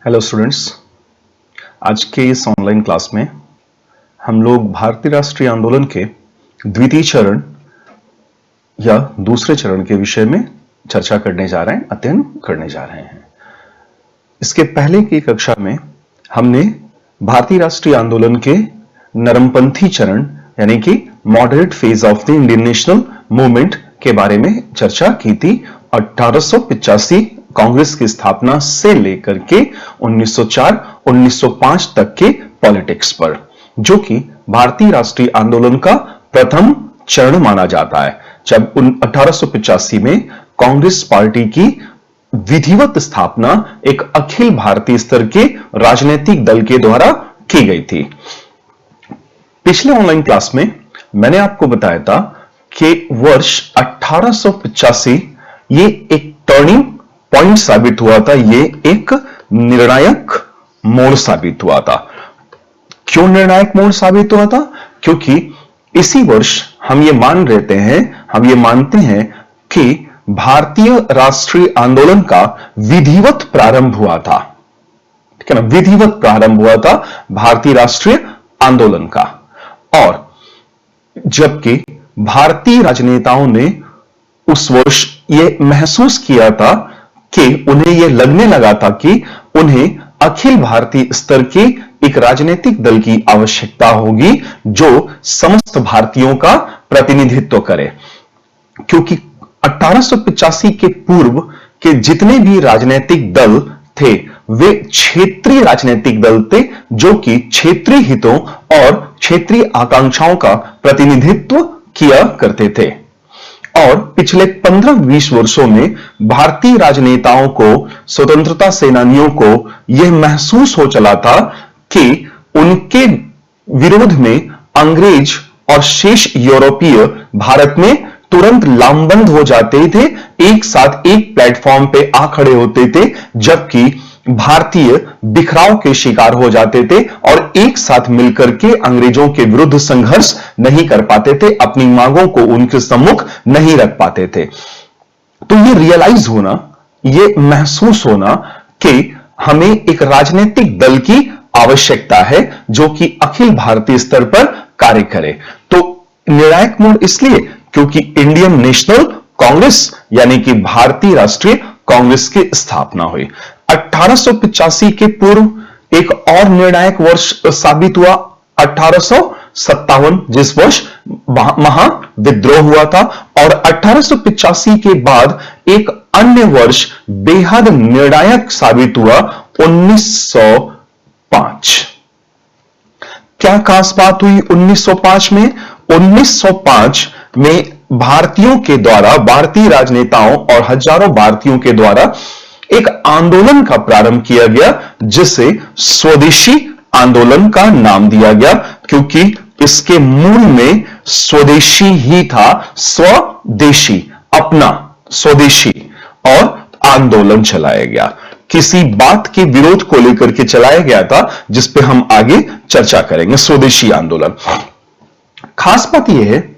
Hello students, आज के इस ऑनलाइन क्लास में हम लोग भारतीय राष्ट्रीय आंदोलन के द्वितीय चरण या दूसरे चरण के विषय में चर्चा करने जा रहे हैं, अध्ययन करने जा रहे हैं। इसके पहले की कक्षा में हमने भारतीय राष्ट्रीय आंदोलन के नरमपंथी चरण यानी कि moderate phase of the Indian national movement के बारे में चर्चा की थी। 1885 कांग्रेस की स्थापना से लेकर के 1904-1905 तक के पॉलिटिक्स पर, जो कि भारतीय राष्ट्रीय आंदोलन का प्रथम चरण माना जाता है, जब 1885 में कांग्रेस पार्टी की विधिवत स्थापना एक अखिल भारतीय स्तर के राजनीतिक दल के द्वारा की गई थी। पिछले ऑनलाइन क्लास में मैंने आपको बताया था कि वर्ष 1885 ये एक टर्निंग पॉइंट साबित हुआ था, ये एक निर्णायक मोड़ साबित हुआ था। क्यों निर्णायक मोड़ साबित हुआ था? क्योंकि इसी वर्ष हम ये मानते हैं कि भारतीय राष्ट्रीय आंदोलन का विधिवत प्रारंभ हुआ था। ठीक है ना, विधिवत प्रारंभ हुआ था भारतीय राष्ट्रीय आंदोलन का। और जबकि भारतीय राजनेताओं ने उस वर्ष यह महसूस किया था कि उन्हें यह लगने लगा था कि उन्हें अखिल भारतीय स्तर के एक राजनीतिक दल की आवश्यकता होगी जो समस्त भारतीयों का प्रतिनिधित्व करे, क्योंकि 1885 के पूर्व के जितने भी राजनीतिक दल थे वे क्षेत्रीय राजनीतिक दल थे, जो कि क्षेत्रीय हितों और क्षेत्रीय आकांक्षाओं का प्रतिनिधित्व किया करते थे। और पिछले 15-20 वर्षों में भारतीय राजनेताओं को, स्वतंत्रता सेनानियों को यह महसूस हो चला था कि उनके विरोध में अंग्रेज और शेष यूरोपीय भारत में तुरंत लामबंद हो जाते थे, एक साथ एक प्लेटफॉर्म पे आ खड़े होते थे, जबकि भारतीय बिखराव के शिकार हो जाते थे और एक साथ मिलकर के अंग्रेजों के विरुद्ध संघर्ष नहीं कर पाते थे, अपनी मांगों को उनके सम्मुख नहीं रख पाते थे। तो ये रियलाइज होना, ये महसूस होना कि हमें एक राजनीतिक दल की आवश्यकता है जो कि अखिल भारतीय स्तर पर कार्य करे। तो निर्णायक मोड़ इसलिए क्योंकि इंडियन नेशनल कांग्रेस यानी कि भारतीय राष्ट्रीय कांग्रेस की स्थापना हुई। 1885 के पूर्व एक और निर्णायक वर्ष साबित हुआ 1857, जिस वर्ष महाविद्रोह हुआ था। और 1885 के बाद एक अन्य वर्ष बेहद निर्णायक साबित हुआ 1905। क्या खास बात हुई 1905 में? 1905 में भारतीयों के द्वारा, भारतीय राजनेताओं और हजारों भारतीयों के द्वारा एक आंदोलन का प्रारंभ किया गया, जिसे स्वदेशी आंदोलन का नाम दिया गया, क्योंकि इसके मूल में स्वदेशी ही था, स्वदेशी, अपना, स्वदेशी। और आंदोलन चलाया गया, किसी बात के विरोध को लेकर के चलाया गया था, जिस पे हम आगे चर्चा करेंगे। स्वदेशी आंदोलन। खास बात यह है,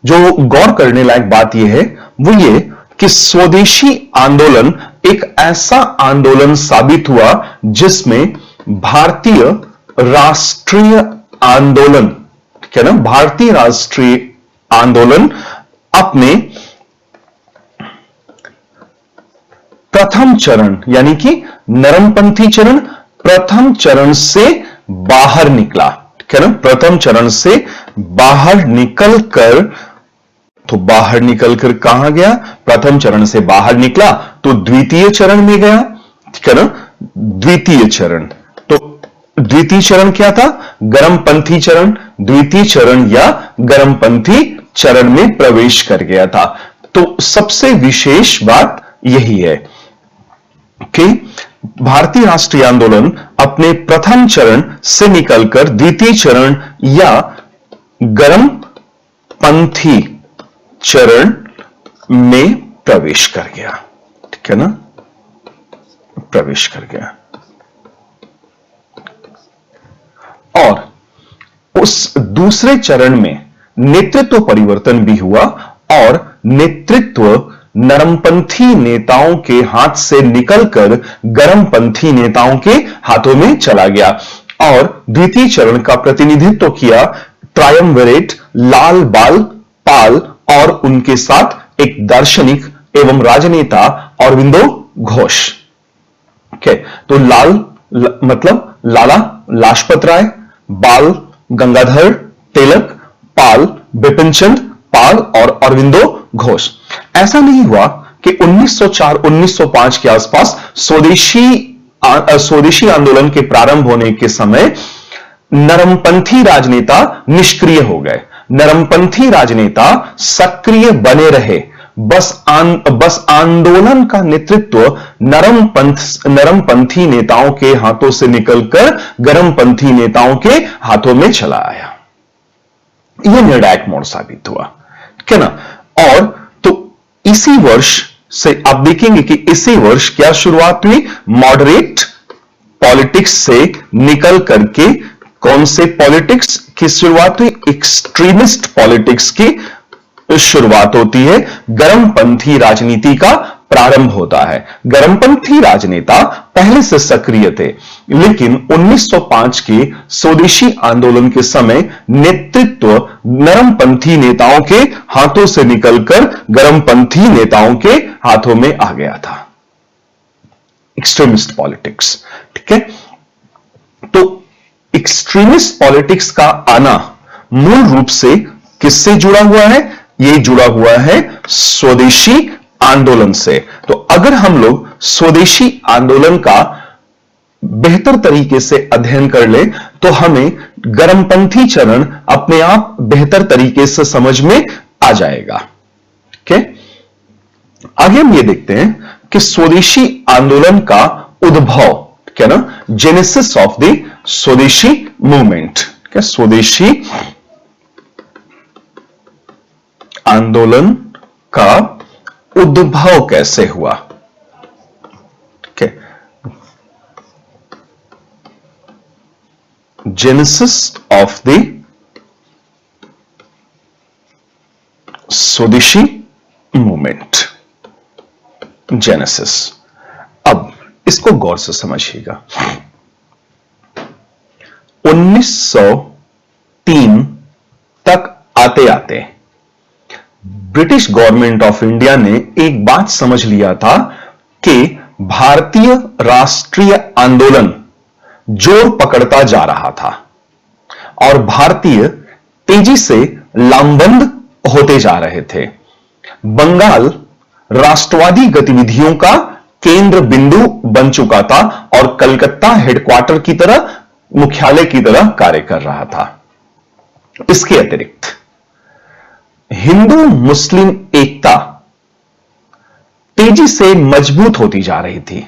जो गौर करने लायक बात यह है, वो ये कि स्वदेशी आंदोलन एक ऐसा आंदोलन साबित हुआ जिसमें भारतीय राष्ट्रीय आंदोलन, क्या ना, भारतीय राष्ट्रीय आंदोलन अपने प्रथम चरण यानी कि नरमपंथी चरण, प्रथम चरण से बाहर निकला। क्या ना, प्रथम चरण से बाहर निकलकर, तो बाहर निकलकर कहां गया? प्रथम चरण से बाहर निकला तो द्वितीय चरण में गया। ठीक है ना, द्वितीय चरण। तो द्वितीय चरण क्या था? गर्मपंथी चरण। द्वितीय चरण या गर्मपंथी चरण में प्रवेश कर गया था। तो सबसे विशेष बात यही है कि भारतीय राष्ट्रीय आंदोलन अपने प्रथम चरण से निकलकर द्वितीय चरण या गर्मपंथी चरण में प्रवेश कर गया। ठीक है ना, प्रवेश कर गया। और उस दूसरे चरण में नेतृत्व परिवर्तन भी हुआ और नेतृत्व नरमपंथी नेताओं के हाथ से निकलकर गर्मपंथी नेताओं के हाथों में चला गया और द्वितीय चरण का प्रतिनिधित्व किया ट्रायम्विरेट लाल बाल पाल और उनके साथ एक दार्शनिक एवं राजनेता अरविंदो घोष। ओके, तो मतलब लाला लाजपत राय, बाल गंगाधर तिलक, पाल बिपिन चंद्र पाल और अरविंदो घोष। ऐसा नहीं हुआ कि 1904-1905 के आसपास स्वदेशी आंदोलन के प्रारंभ होने के समय नरमपंथी राजनेता निष्क्रिय हो गए। नरमपंथी राजनेता सक्रिय बने रहे। बस आंदोलन का नेतृत्व नरमपंथी नेताओं के हाथों से निकलकर गर्मपंथी नेताओं के हाथों में चला आया। यह निर्णायक मोड़ साबित हुआ, ठीक है ना। और तो इसी वर्ष से आप देखेंगे कि इसी वर्ष क्या शुरुआत हुई, मॉडरेट पॉलिटिक्स से निकल करके कौन से पॉलिटिक्स की शुरुआत हुई, एक्सट्रीमिस्ट पॉलिटिक्स की शुरुआत होती है। गर्मपंथी राजनीति का प्रारंभ होता है। गर्मपंथी राजनेता पहले से सक्रिय थे, लेकिन 1905 के स्वदेशी आंदोलन के समय नेतृत्व नरमपंथी नेताओं के हाथों से निकलकर गर्मपंथी नेताओं के हाथों में आ गया था। एक्सट्रीमिस्ट पॉलिटिक्स, ठीक है। तो एक्सट्रीमिस्ट पॉलिटिक्स का आना मूल रूप से किससे जुड़ा हुआ है? यह जुड़ा हुआ है स्वदेशी आंदोलन से। तो अगर हम लोग स्वदेशी आंदोलन का बेहतर तरीके से अध्ययन कर ले तो हमें गर्मपंथी चरण अपने आप बेहतर तरीके से समझ में आ जाएगा। ठीक है, आगे हम ये देखते हैं कि स्वदेशी आंदोलन का उद्भव, क्या ना, जेनेसिस ऑफ द स्वदेशी मूवमेंट। क्या स्वदेशी आंदोलन का उद्भव कैसे हुआ? ठीक है, जेनेसिस ऑफ द स्वदेशी मूवमेंट, जेनेसिस। अब इसको गौर से समझिएगा। 1903 तक आते आते ब्रिटिश गवर्नमेंट ऑफ इंडिया ने एक बात समझ लिया था कि भारतीय राष्ट्रीय आंदोलन जोर पकड़ता जा रहा था और भारतीय तेजी से लामबंद होते जा रहे थे। बंगाल राष्ट्रवादी गतिविधियों का केंद्र बिंदु बन चुका था और कलकत्ता हेडक्वार्टर की तरह, मुख्यालय की तरह कार्य कर रहा था। इसके अतिरिक्त हिंदू मुस्लिम एकता तेजी से मजबूत होती जा रही थी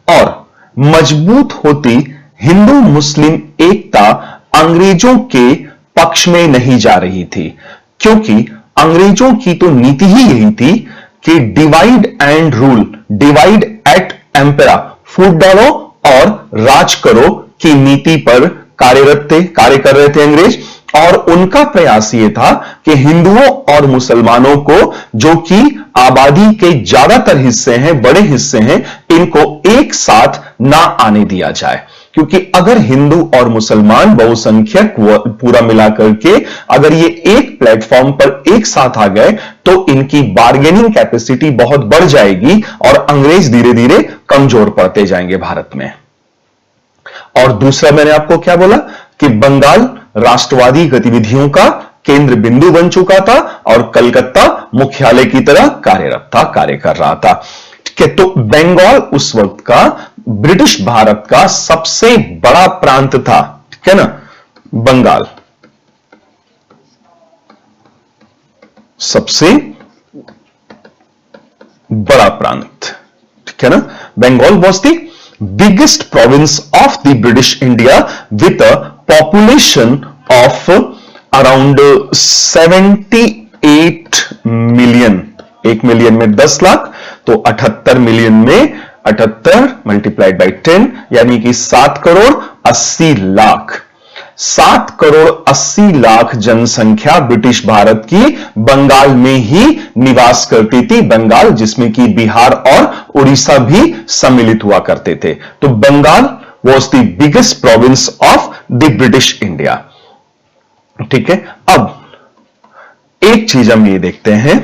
और मजबूत होती हिंदू मुस्लिम एकता अंग्रेजों के पक्ष में नहीं जा रही थी, क्योंकि अंग्रेजों की तो नीति ही यही थी कि डिवाइड एंड रूल, डिवाइड एट एम्पेरा, फूट डालो और राज करो की नीति पर कार्य कर रहे थे अंग्रेज। और उनका प्रयास यह था कि हिंदुओं और मुसलमानों को, जो कि आबादी के ज्यादातर हिस्से हैं, बड़े हिस्से हैं, इनको एक साथ ना आने दिया जाए, क्योंकि अगर हिंदू और मुसलमान बहुसंख्यक पूरा मिलाकर के अगर ये एक प्लेटफॉर्म पर एक साथ आ गए तो इनकी बार्गेनिंग कैपेसिटी बहुत बढ़ जाएगी और अंग्रेज धीरे धीरे कमजोर पड़ते जाएंगे भारत में। और दूसरा मैंने आपको क्या बोला कि बंगाल राष्ट्रवादी गतिविधियों का केंद्र बिंदु बन चुका था और कलकत्ता मुख्यालय की तरह कार्यरत था, कार्य कर रहा था। ठीक है, तो बंगाल उस वक्त का ब्रिटिश भारत का सबसे बड़ा प्रांत था। ठीक है ना, बंगाल सबसे बड़ा प्रांत। ठीक है ना, Bengal was the biggest province of the British India with a population of around 78 million। 1 million में 10 लाख, तो 78 मिलियन में 78 मल्टीप्लाइड बाई 10 यानी कि 7 करोड़ 80 लाख। 7 करोड़ 80 लाख जनसंख्या ब्रिटिश भारत की बंगाल में ही निवास करती थी। बंगाल जिसमें कि बिहार और उड़ीसा भी सम्मिलित हुआ करते थे। तो Bengal was the biggest province of the British India. ठीक है, अब एक चीज हम ये देखते हैं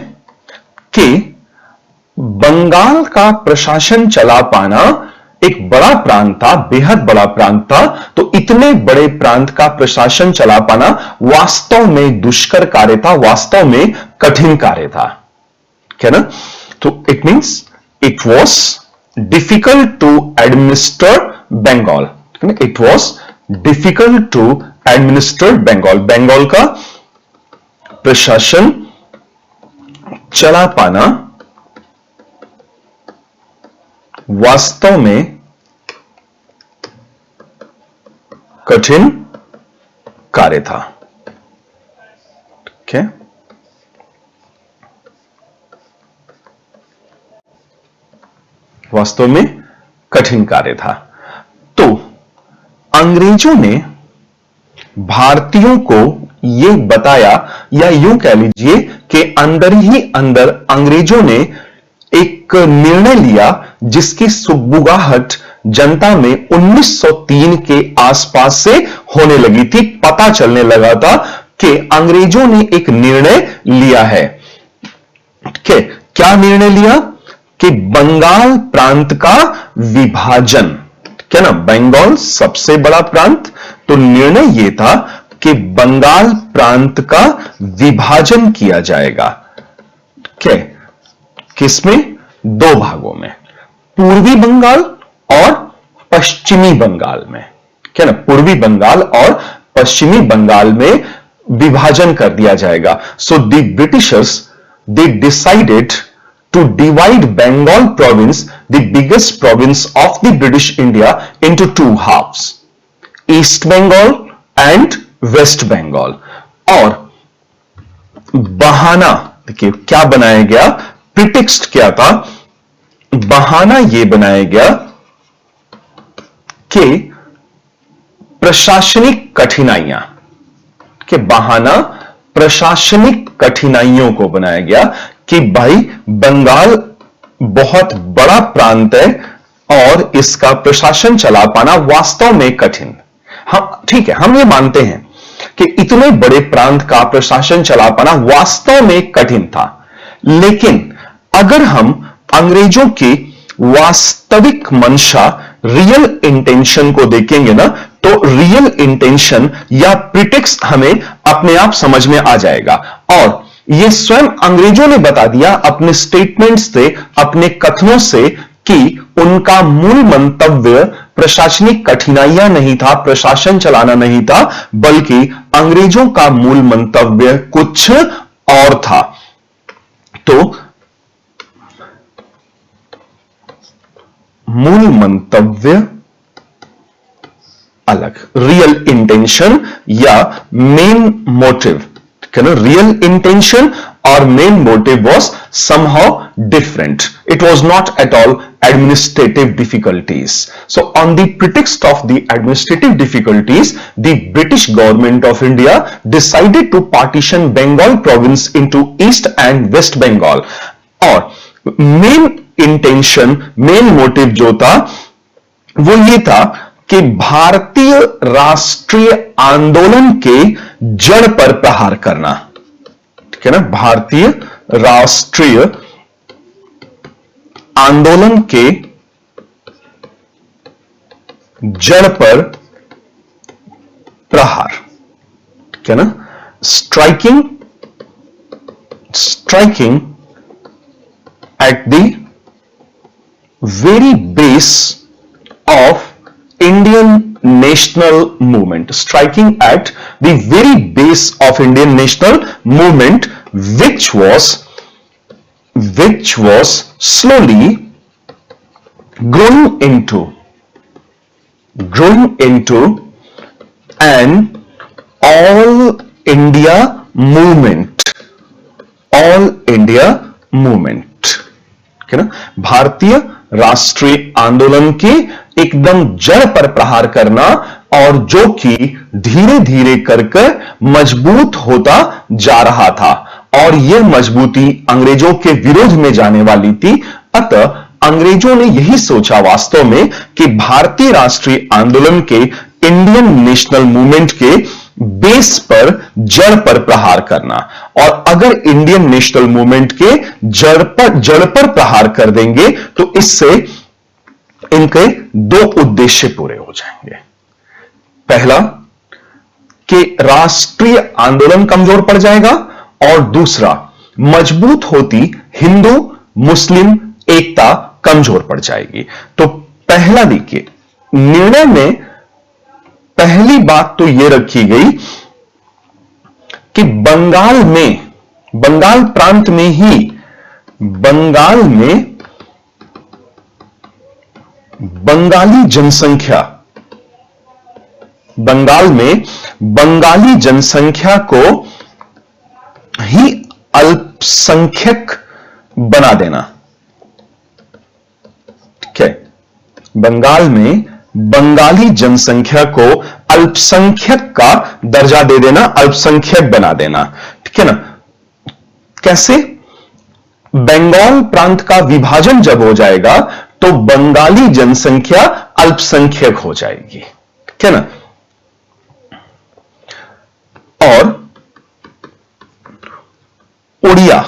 कि बंगाल का प्रशासन चला पाना एक बड़ा प्रांत था, बेहद बड़ा प्रांत था। तो इतने बड़े प्रांत का प्रशासन चला पाना वास्तव में दुष्कर कार्य था, वास्तव में कठिन कार्य था, क्या ना। तो it means it was difficult to administer Bengal, it was difficult to administer Bengal. Bengal का प्रशासन चला पाना वास्तव में कठिन कार्य था। ठीक है, वास्तव में कठिन कार्य था। तो अंग्रेजों ने भारतीयों को यह बताया, या यूं कह लीजिए कि अंदर ही अंदर अंग्रेजों ने एक निर्णय लिया जिसकी सुगबुगाहट जनता में 1903 के आसपास से होने लगी थी। पता चलने लगा था कि अंग्रेजों ने एक निर्णय लिया है। क्या निर्णय लिया? कि बंगाल प्रांत का विभाजन, क्या ना, बंगाल सबसे बड़ा प्रांत, तो निर्णय यह था कि बंगाल प्रांत का विभाजन किया जाएगा। क्या? किसमें? 2 भागों में, पूर्वी बंगाल और पश्चिमी बंगाल में, क्या ना, पूर्वी बंगाल और पश्चिमी बंगाल में विभाजन कर दिया जाएगा। So the Britishers they decided to divide Bengal province, the biggest province of the British India, into 2 halves, East Bengal and West Bengal। और बहाना देखिए क्या बनाया गया, प्रिटेक्स्ट क्या था, बहाना यह बनाया गया कि प्रशासनिक कठिनाइयां, कि बहाना प्रशासनिक कठिनाइयों को बनाया गया कि भाई बंगाल बहुत बड़ा प्रांत है और इसका प्रशासन चला पाना वास्तव में कठिन। हम ठीक है, हम ये मानते हैं कि इतने बड़े प्रांत का प्रशासन चला पाना वास्तव में कठिन था, लेकिन अगर हम अंग्रेजों की वास्तविक मंशा, रियल इंटेंशन को देखेंगे ना, तो रियल इंटेंशन या प्रिटेक्स्ट हमें अपने आप समझ में आ जाएगा। और यह स्वयं अंग्रेजों ने बता दिया अपने स्टेटमेंट्स से, अपने कथनों से, कि उनका मूल मंतव्य प्रशासनिक कठिनाइयां नहीं था, प्रशासन चलाना नहीं था, बल्कि अंग्रेजों का मूल मंतव्य कुछ और था। तो मूल मंतव्य अलग, रियल इंटेंशन या main motive, real intention or main motive was somehow different. It was not at all administrative difficulties. So on the pretext of the administrative difficulties, the British government of India decided to partition Bengal province into East and West Bengal. और main intention, main motive जो था वो ये था कि भारतीय राष्ट्रीय आंदोलन के जड़ पर प्रहार करना, ठीक है ना, भारतीय राष्ट्रीय आंदोलन के जड़ पर प्रहार, ठीक है ना, striking at the very base of Indian national movement, striking at the very base of Indian national movement, which was slowly growing into an all India movement, है ना, भारतीय राष्ट्रीय आंदोलन के एकदम जड़ पर प्रहार करना और जो कि धीरे धीरे करके मजबूत होता जा रहा था और यह मजबूती अंग्रेजों के विरोध में जाने वाली थी। अतः अंग्रेजों ने यही सोचा वास्तव में कि भारतीय राष्ट्रीय आंदोलन के, इंडियन नेशनल मूवमेंट के बेस पर, जड़ पर प्रहार करना, और अगर इंडियन नेशनल मूवमेंट के जड़ पर प्रहार कर देंगे तो इससे इनके दो उद्देश्य पूरे हो जाएंगे। पहला कि राष्ट्रीय आंदोलन कमजोर पड़ जाएगा और दूसरा मजबूत होती हिंदू मुस्लिम एकता कमजोर पड़ जाएगी। तो पहला देखिए, निर्णय में पहली बात तो यह रखी गई कि बंगाल प्रांत में ही, बंगाल में बंगाली जनसंख्या को ही अल्पसंख्यक बना देना। ठीक है, बंगाल में बंगाली जनसंख्या को अल्पसंख्यक का दर्जा दे देना, अल्पसंख्यक बना देना। ठीक है ना। कैसे? बंगाल प्रांत का विभाजन जब हो जाएगा तो बंगाली जनसंख्या अल्पसंख्यक हो जाएगी। ठीक है ना। और उड़िया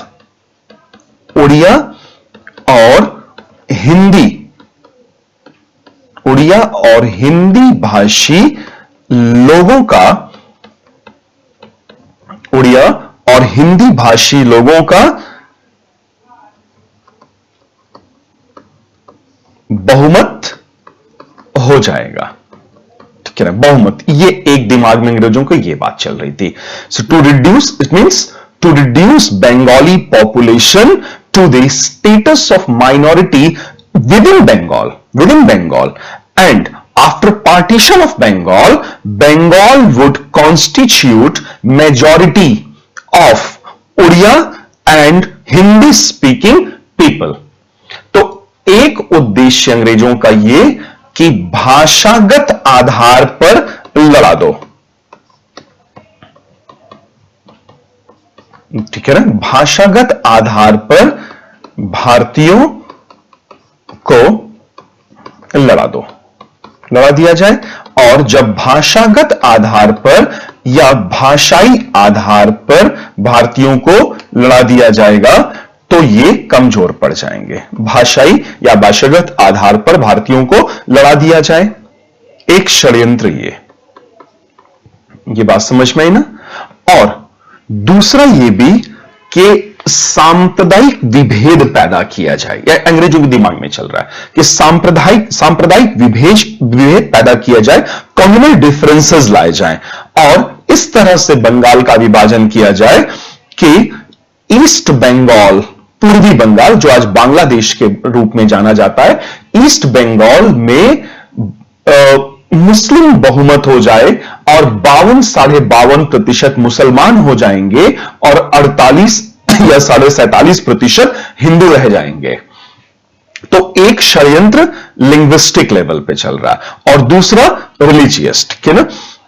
और हिंदी भाषी लोगों का बहुमत हो जाएगा। ठीक है ना, बहुमत। ये एक दिमाग में अंग्रेजों को ये बात चल रही थी। So to reduce, it means to reduce Bengali population to the status of minority within Bengal, and after partition of Bengal would constitute majority of Odia and Hindi speaking people। तो एक उद्देश्य अंग्रेजों का ये कि भाषागत आधार पर लड़ा दो। ठीक है ना, भाषागत आधार पर भारतीयों को लड़ा दिया जाए, और जब भाषागत आधार पर या भाषाई आधार पर भारतीयों को लड़ा दिया जाएगा तो ये कमजोर पड़ जाएंगे। भाषाई या भाषागत आधार पर भारतीयों को लड़ा दिया जाए, एक षड्यंत्र ये बात समझ में आई ना। और दूसरा ये भी कि सांप्रदायिक विभेद पैदा किया जाए, या अंग्रेजों के दिमाग में चल रहा है कि सांप्रदायिक विभेद पैदा किया जाए, कम्युनल डिफरेंसेस लाए जाएं, और इस तरह से बंगाल का विभाजन किया जाए कि ईस्ट बंगाल, पूर्वी बंगाल जो आज बांग्लादेश के रूप में जाना जाता है, ईस्ट बंगाल में मुस्लिम बहुमत हो जाए और 52-52% मुसलमान हो जाएंगे और 48 या 47.5% हिंदू रह जाएंगे। तो एक षड्यंत्र लिंग्विस्टिक लेवल पे चल रहा है और दूसरा रिलीजियस। ठीक है ना।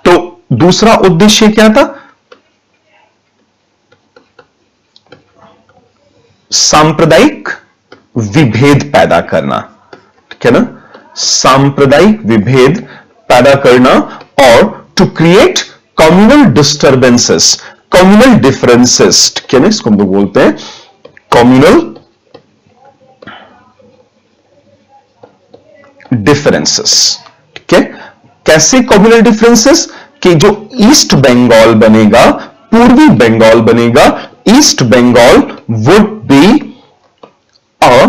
तो दूसरा उद्देश्य क्या था? सांप्रदायिक विभेद पैदा करना। ठीक है ना, सांप्रदायिक विभेद पैदा करना और to create communal disturbances, communal differences. ठीक है ना, इसको हम लोग बोलते हैं कम्युनल डिफरेंसेस। ठीक है, कैसे कम्युनल डिफरेंसेस? कि जो ईस्ट बंगाल बनेगा, पूर्वी बंगाल बनेगा, East Bengal would be a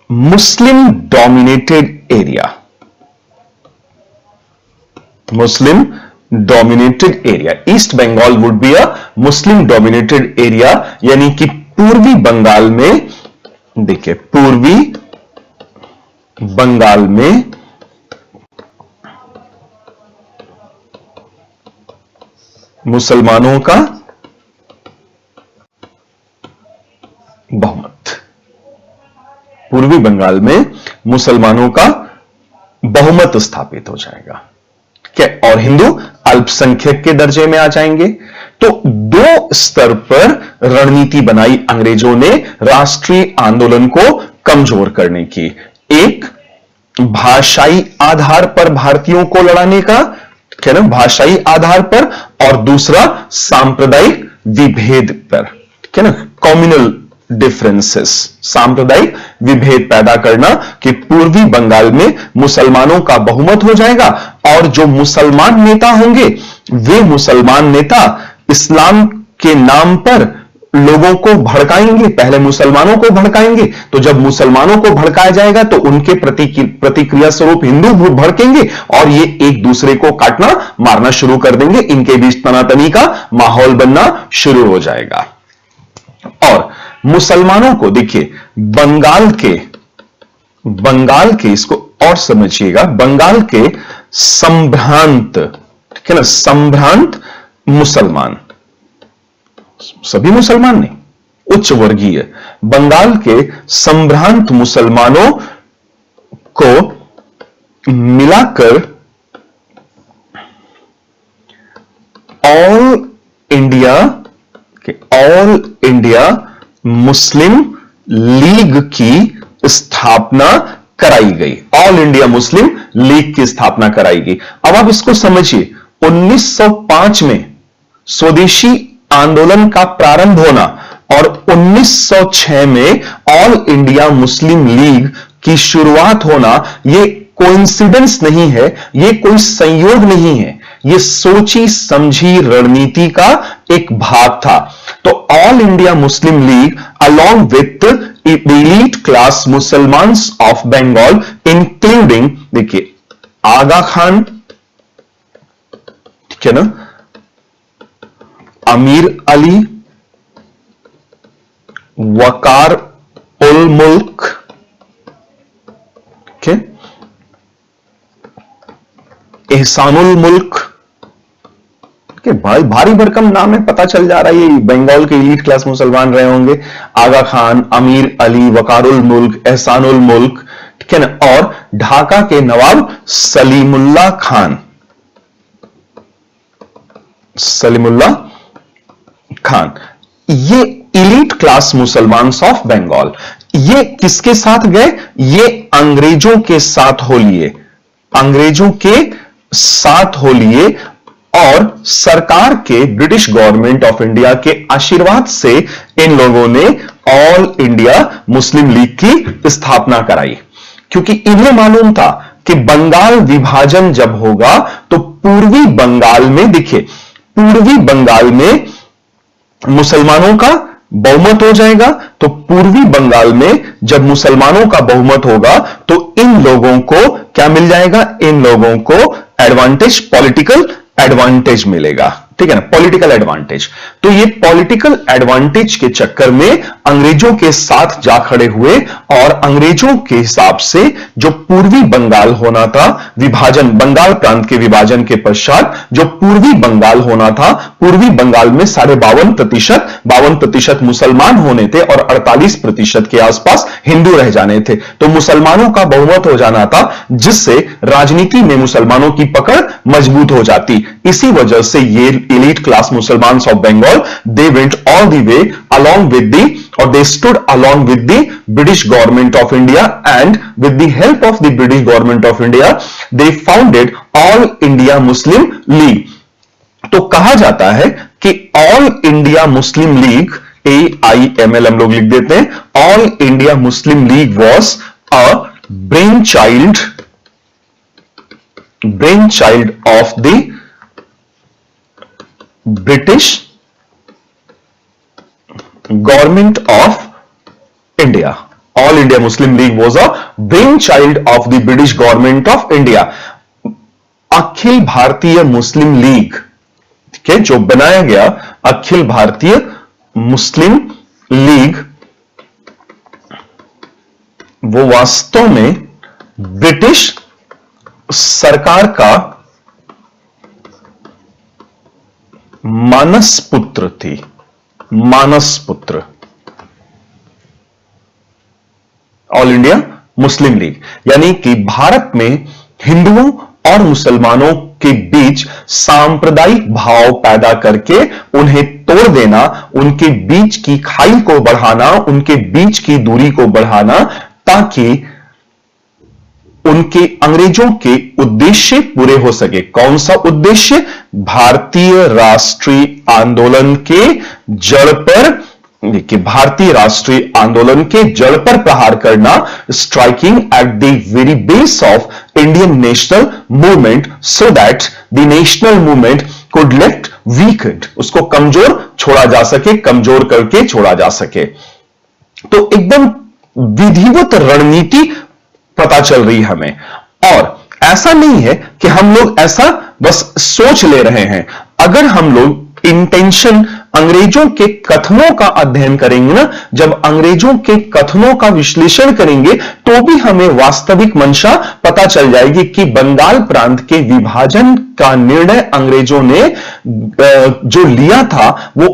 Muslim dominated area, Muslim dominated area. East Bengal would be a Muslim dominated area, यानी कि पूर्वी बंगाल में, देखिए पूर्वी बंगाल में मुसलमानों का बहुमत, पूर्वी बंगाल में मुसलमानों का बहुमत स्थापित हो जाएगा। क्या और हिंदू अल्पसंख्यक के दर्जे में आ जाएंगे। तो दो स्तर पर रणनीति बनाई अंग्रेजों ने राष्ट्रीय आंदोलन को कमजोर करने की। एक, भाषाई आधार पर भारतीयों को लड़ाने का, क्या ना, भाषाई आधार पर, और दूसरा सांप्रदायिक विभेद पर, क्या ना, कम्युनल डिफरेंसेस, सांप्रदायिक विभेद पैदा करना कि पूर्वी बंगाल में मुसलमानों का बहुमत हो जाएगा और जो मुसलमान नेता होंगे वे मुसलमान नेता इस्लाम के नाम पर लोगों को भड़काएंगे। पहले मुसलमानों को भड़काएंगे, तो जब मुसलमानों को भड़काया जाएगा तो उनके प्रतिक्रिया स्वरूप हिंदू भड़केंगे और ये एक दूसरे को काटना मारना शुरू कर देंगे। इनके बीच तनातनी का माहौल बनना शुरू हो जाएगा। और मुसलमानों को देखिए, बंगाल के इसको और समझिएगा, बंगाल के संभ्रांत, ठीक है ना, संभ्रांत मुसलमान, सभी मुसलमान नहीं, उच्च वर्गीय बंगाल के संभ्रांत मुसलमानों को मिलाकर ऑल इंडिया मुस्लिम लीग की स्थापना कराई गई। ऑल इंडिया मुस्लिम लीग की स्थापना कराई गई। अब आप इसको समझिए, 1905 में स्वदेशी आंदोलन का प्रारंभ होना और 1906 में ऑल इंडिया मुस्लिम लीग की शुरुआत होना, यह कोइंसिडेंस नहीं है, यह कोई संयोग नहीं है, यह सोची समझी रणनीति का एक भाग था। तो all India Muslim League along with elite class Musalmans of Bengal including, देखिए, आगा खान, ठीक है ना, अमीर अली, वकार उल मुल्क, ठीक है, एहसानुल मुल्क, के भाई भारी भरकम नाम है, पता चल जा रहा है ये बंगाल के इलीट क्लास मुसलमान रहे होंगे। आगा खान, अमीर अली, वकारुल मुल्क, एहसानुल मुल्क, ठीक है ना, और ढाका के नवाब सलीमुल्लाह खान, ये इलीट क्लास मुसलमान ऑफ बंगाल, ये किसके साथ गए? ये अंग्रेजों के साथ हो लिए और सरकार के, ब्रिटिश गवर्नमेंट ऑफ इंडिया के आशीर्वाद से इन लोगों ने ऑल इंडिया मुस्लिम लीग की स्थापना कराई। क्योंकि इन्हें मालूम था कि बंगाल विभाजन जब होगा तो पूर्वी बंगाल में, देखिए, पूर्वी बंगाल में मुसलमानों का बहुमत हो जाएगा। तो पूर्वी बंगाल में जब मुसलमानों का बहुमत होगा तो इन लोगों को क्या मिल जाएगा? इन लोगों को एडवांटेज, पॉलिटिकल एडवांटेज मिलेगा, ठीक है ना, पॉलिटिकल एडवांटेज। तो ये पॉलिटिकल एडवांटेज के चक्कर में अंग्रेजों के साथ जा खड़े हुए और अंग्रेजों के हिसाब से जो पूर्वी बंगाल होना था, विभाजन, बंगाल प्रांत के विभाजन के पश्चात जो पूर्वी बंगाल होना था, पूर्वी बंगाल में 52% मुसलमान होने थे और 48% के आसपास हिंदू रह जाने थे। तो मुसलमानों का बहुमत हो जाना था, जिससे राजनीति में मुसलमानों की पकड़ मजबूत हो जाती। इसी वजह से ये elite class Muslims of Bengal, they went all the way along with they stood along with the British government of India, and with the help of the British government of India, they founded All India Muslim League. तो कहा जाता है कि All India Muslim League, AIML हम लोग लिख देते हैं, All India Muslim League was a brainchild of the British government of India. All India Muslim League was a brainchild of the British government of India. Akhil Bharatiya Muslim league, ठीक है, जो बनाया गया अखिल भारतीय मुस्लिम लीग, वो वास्तव में ब्रिटिश सरकार का मानस पुत्र थी। मानस पुत्र, ऑल इंडिया मुस्लिम लीग, यानी कि भारत में हिंदुओं और मुसलमानों के बीच सांप्रदायिक भाव पैदा करके उन्हें तोड़ देना, उनके बीच की खाई को बढ़ाना, उनके बीच की दूरी को बढ़ाना, ताकि उनके अंग्रेजों के उद्देश्य पूरे हो सके। कौन सा उद्देश्य? भारतीय राष्ट्रीय आंदोलन के जड़ पर, देखिए, भारतीय राष्ट्रीय आंदोलन के जड़ पर प्रहार करना, striking at the very base of Indian national movement so that the national movement could get weakened, उसको कमजोर छोड़ा जा सके, कमजोर करके छोड़ा जा सके। तो एकदम विधिवत रणनीति पता चल रही है हमें। और ऐसा नहीं है कि हम लोग ऐसा बस सोच ले रहे हैं। अगर हम लोग इंटेंशन अंग्रेजों के कथनों का अध्ययन करेंगे ना, जब अंग्रेजों के कथनों का विश्लेषण करेंगे तो भी हमें वास्तविक मंशा पता चल जाएगी कि बंगाल प्रांत के विभाजन का निर्णय अंग्रेजों ने जो लिया था वो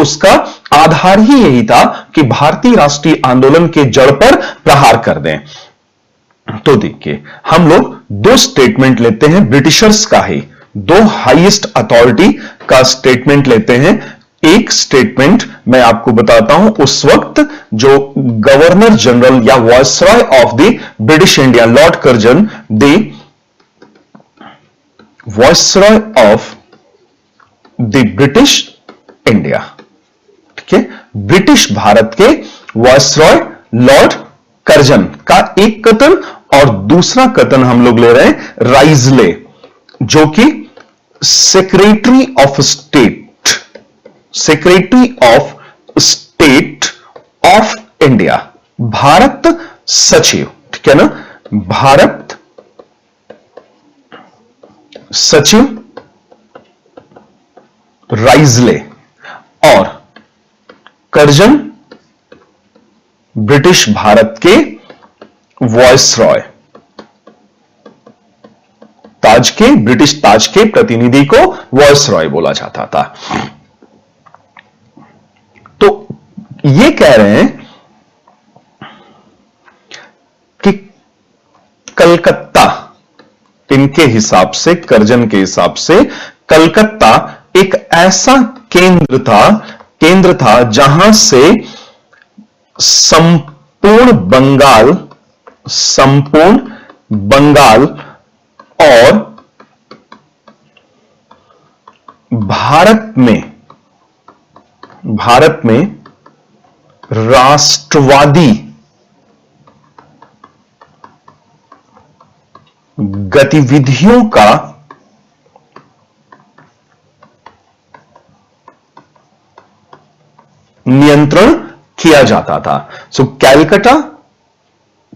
उसका आधार ही यही था कि भारतीय राष्ट्रीय आंदोलन के जड़ पर प्रहार कर दें। तो देखिए, हम लोग दो स्टेटमेंट लेते हैं ब्रिटिशर्स का ही, दो हाईएस्ट अथॉरिटी का स्टेटमेंट लेते हैं। एक स्टेटमेंट मैं आपको बताता हूं, उस वक्त जो गवर्नर जनरल या viceroy of the British India, Lord Curzon, the viceroy of the British India, ठीक है, ब्रिटिश भारत के वायसरॉय लॉर्ड कर्जन का एक कथन, और दूसरा कथन हम लोग ले रहे हैं राइजले, जो कि secretary of state of India, Bharat सचिव, ठीक है ना, भारत सचिव राइजले, और कर्जन ब्रिटिश भारत के वॉयसरॉय, ब्रिटिश ताज के प्रतिनिधि को वॉयसरॉय बोला जाता था। तो ये कह रहे हैं कि कलकत्ता, इनके हिसाब से, कर्जन के हिसाब से, कलकत्ता एक ऐसा केंद्र था जहां से संपूर्ण बंगाल और भारत में राष्ट्रवादी गतिविधियों का नियंत्रण किया जाता था। सो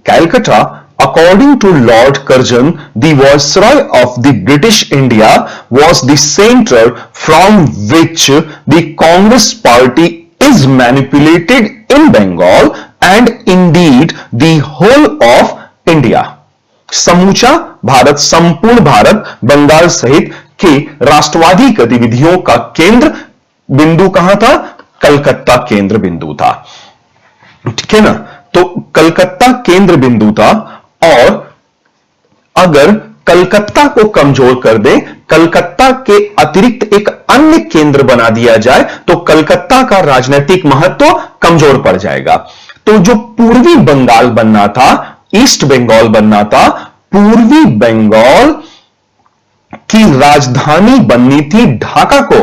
Calcutta, according to Lord Curzon, the Viceroy of the British India, was the center from which the Congress party is manipulated in Bengal and indeed the whole of India. समूचा भारत, संपूर्ण भारत, बंगाल सहित के राष्ट्रवादी गतिविधियों का केंद्र बिंदु कहां था? कलकत्ता केंद्र बिंदु था, ठीक है ना। तो कलकत्ता केंद्र बिंदु था, और अगर कलकत्ता को कमजोर कर दे, कलकत्ता के अतिरिक्त एक अन्य केंद्र बना दिया जाए, तो कलकत्ता का राजनीतिक महत्व कमजोर पड़ जाएगा। तो जो पूर्वी बंगाल बनना था, ईस्ट बंगाल बनना था, पूर्वी बंगाल की राजधानी बननी थी ढाका को।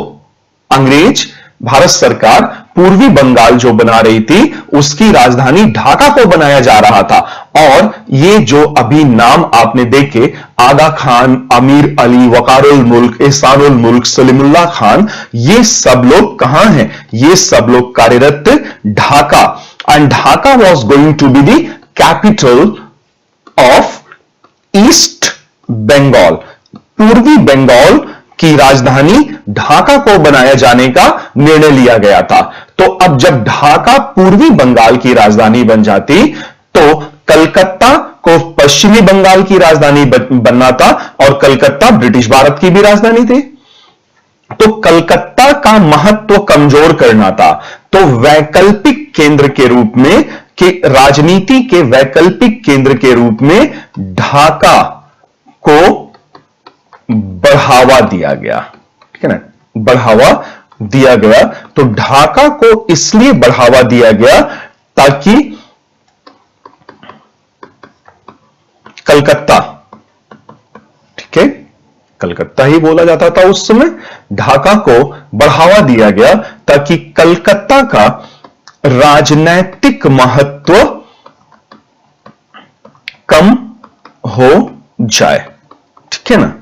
अंग्रेज भारत सरकार पूर्वी बंगाल जो बना रही थी उसकी राजधानी ढाका को बनाया जा रहा था। और ये जो अभी नाम आपने देखे, आगा खान, अमीर अली, वकारुल मुल्क, एहसानुल मुल्क, सलीमुल्लाह खान, ये सब लोग कहां हैं? ये सब लोग कार्यरत Dhaka. And Dhaka was going to be the capital of East Bengal. पूर्वी बंगाल की राजधानी ढाका को बनाया जाने का निर्णय लिया गया था। तो अब जब ढाका पूर्वी बंगाल की राजधानी बन जाती, तो कलकत्ता को पश्चिमी बंगाल की राजधानी बनना था, और कलकत्ता ब्रिटिश भारत की भी राजधानी थी। तो कलकत्ता का महत्व कमजोर करना था। तो वैकल्पिक केंद्र के रूप में, कि राजनीति के वैकल्पिक केंद्र के रूप में ढाका बढ़ावा दिया गया, ठीक है ना, बढ़ावा दिया गया। तो ढाका को इसलिए बढ़ावा दिया गया ताकि कलकत्ता, ठीक है, कलकत्ता ही बोला जाता था उस समय, ढाका को बढ़ावा दिया गया ताकि कलकत्ता का राजनैतिक महत्व कम हो जाए, ठीक है ना।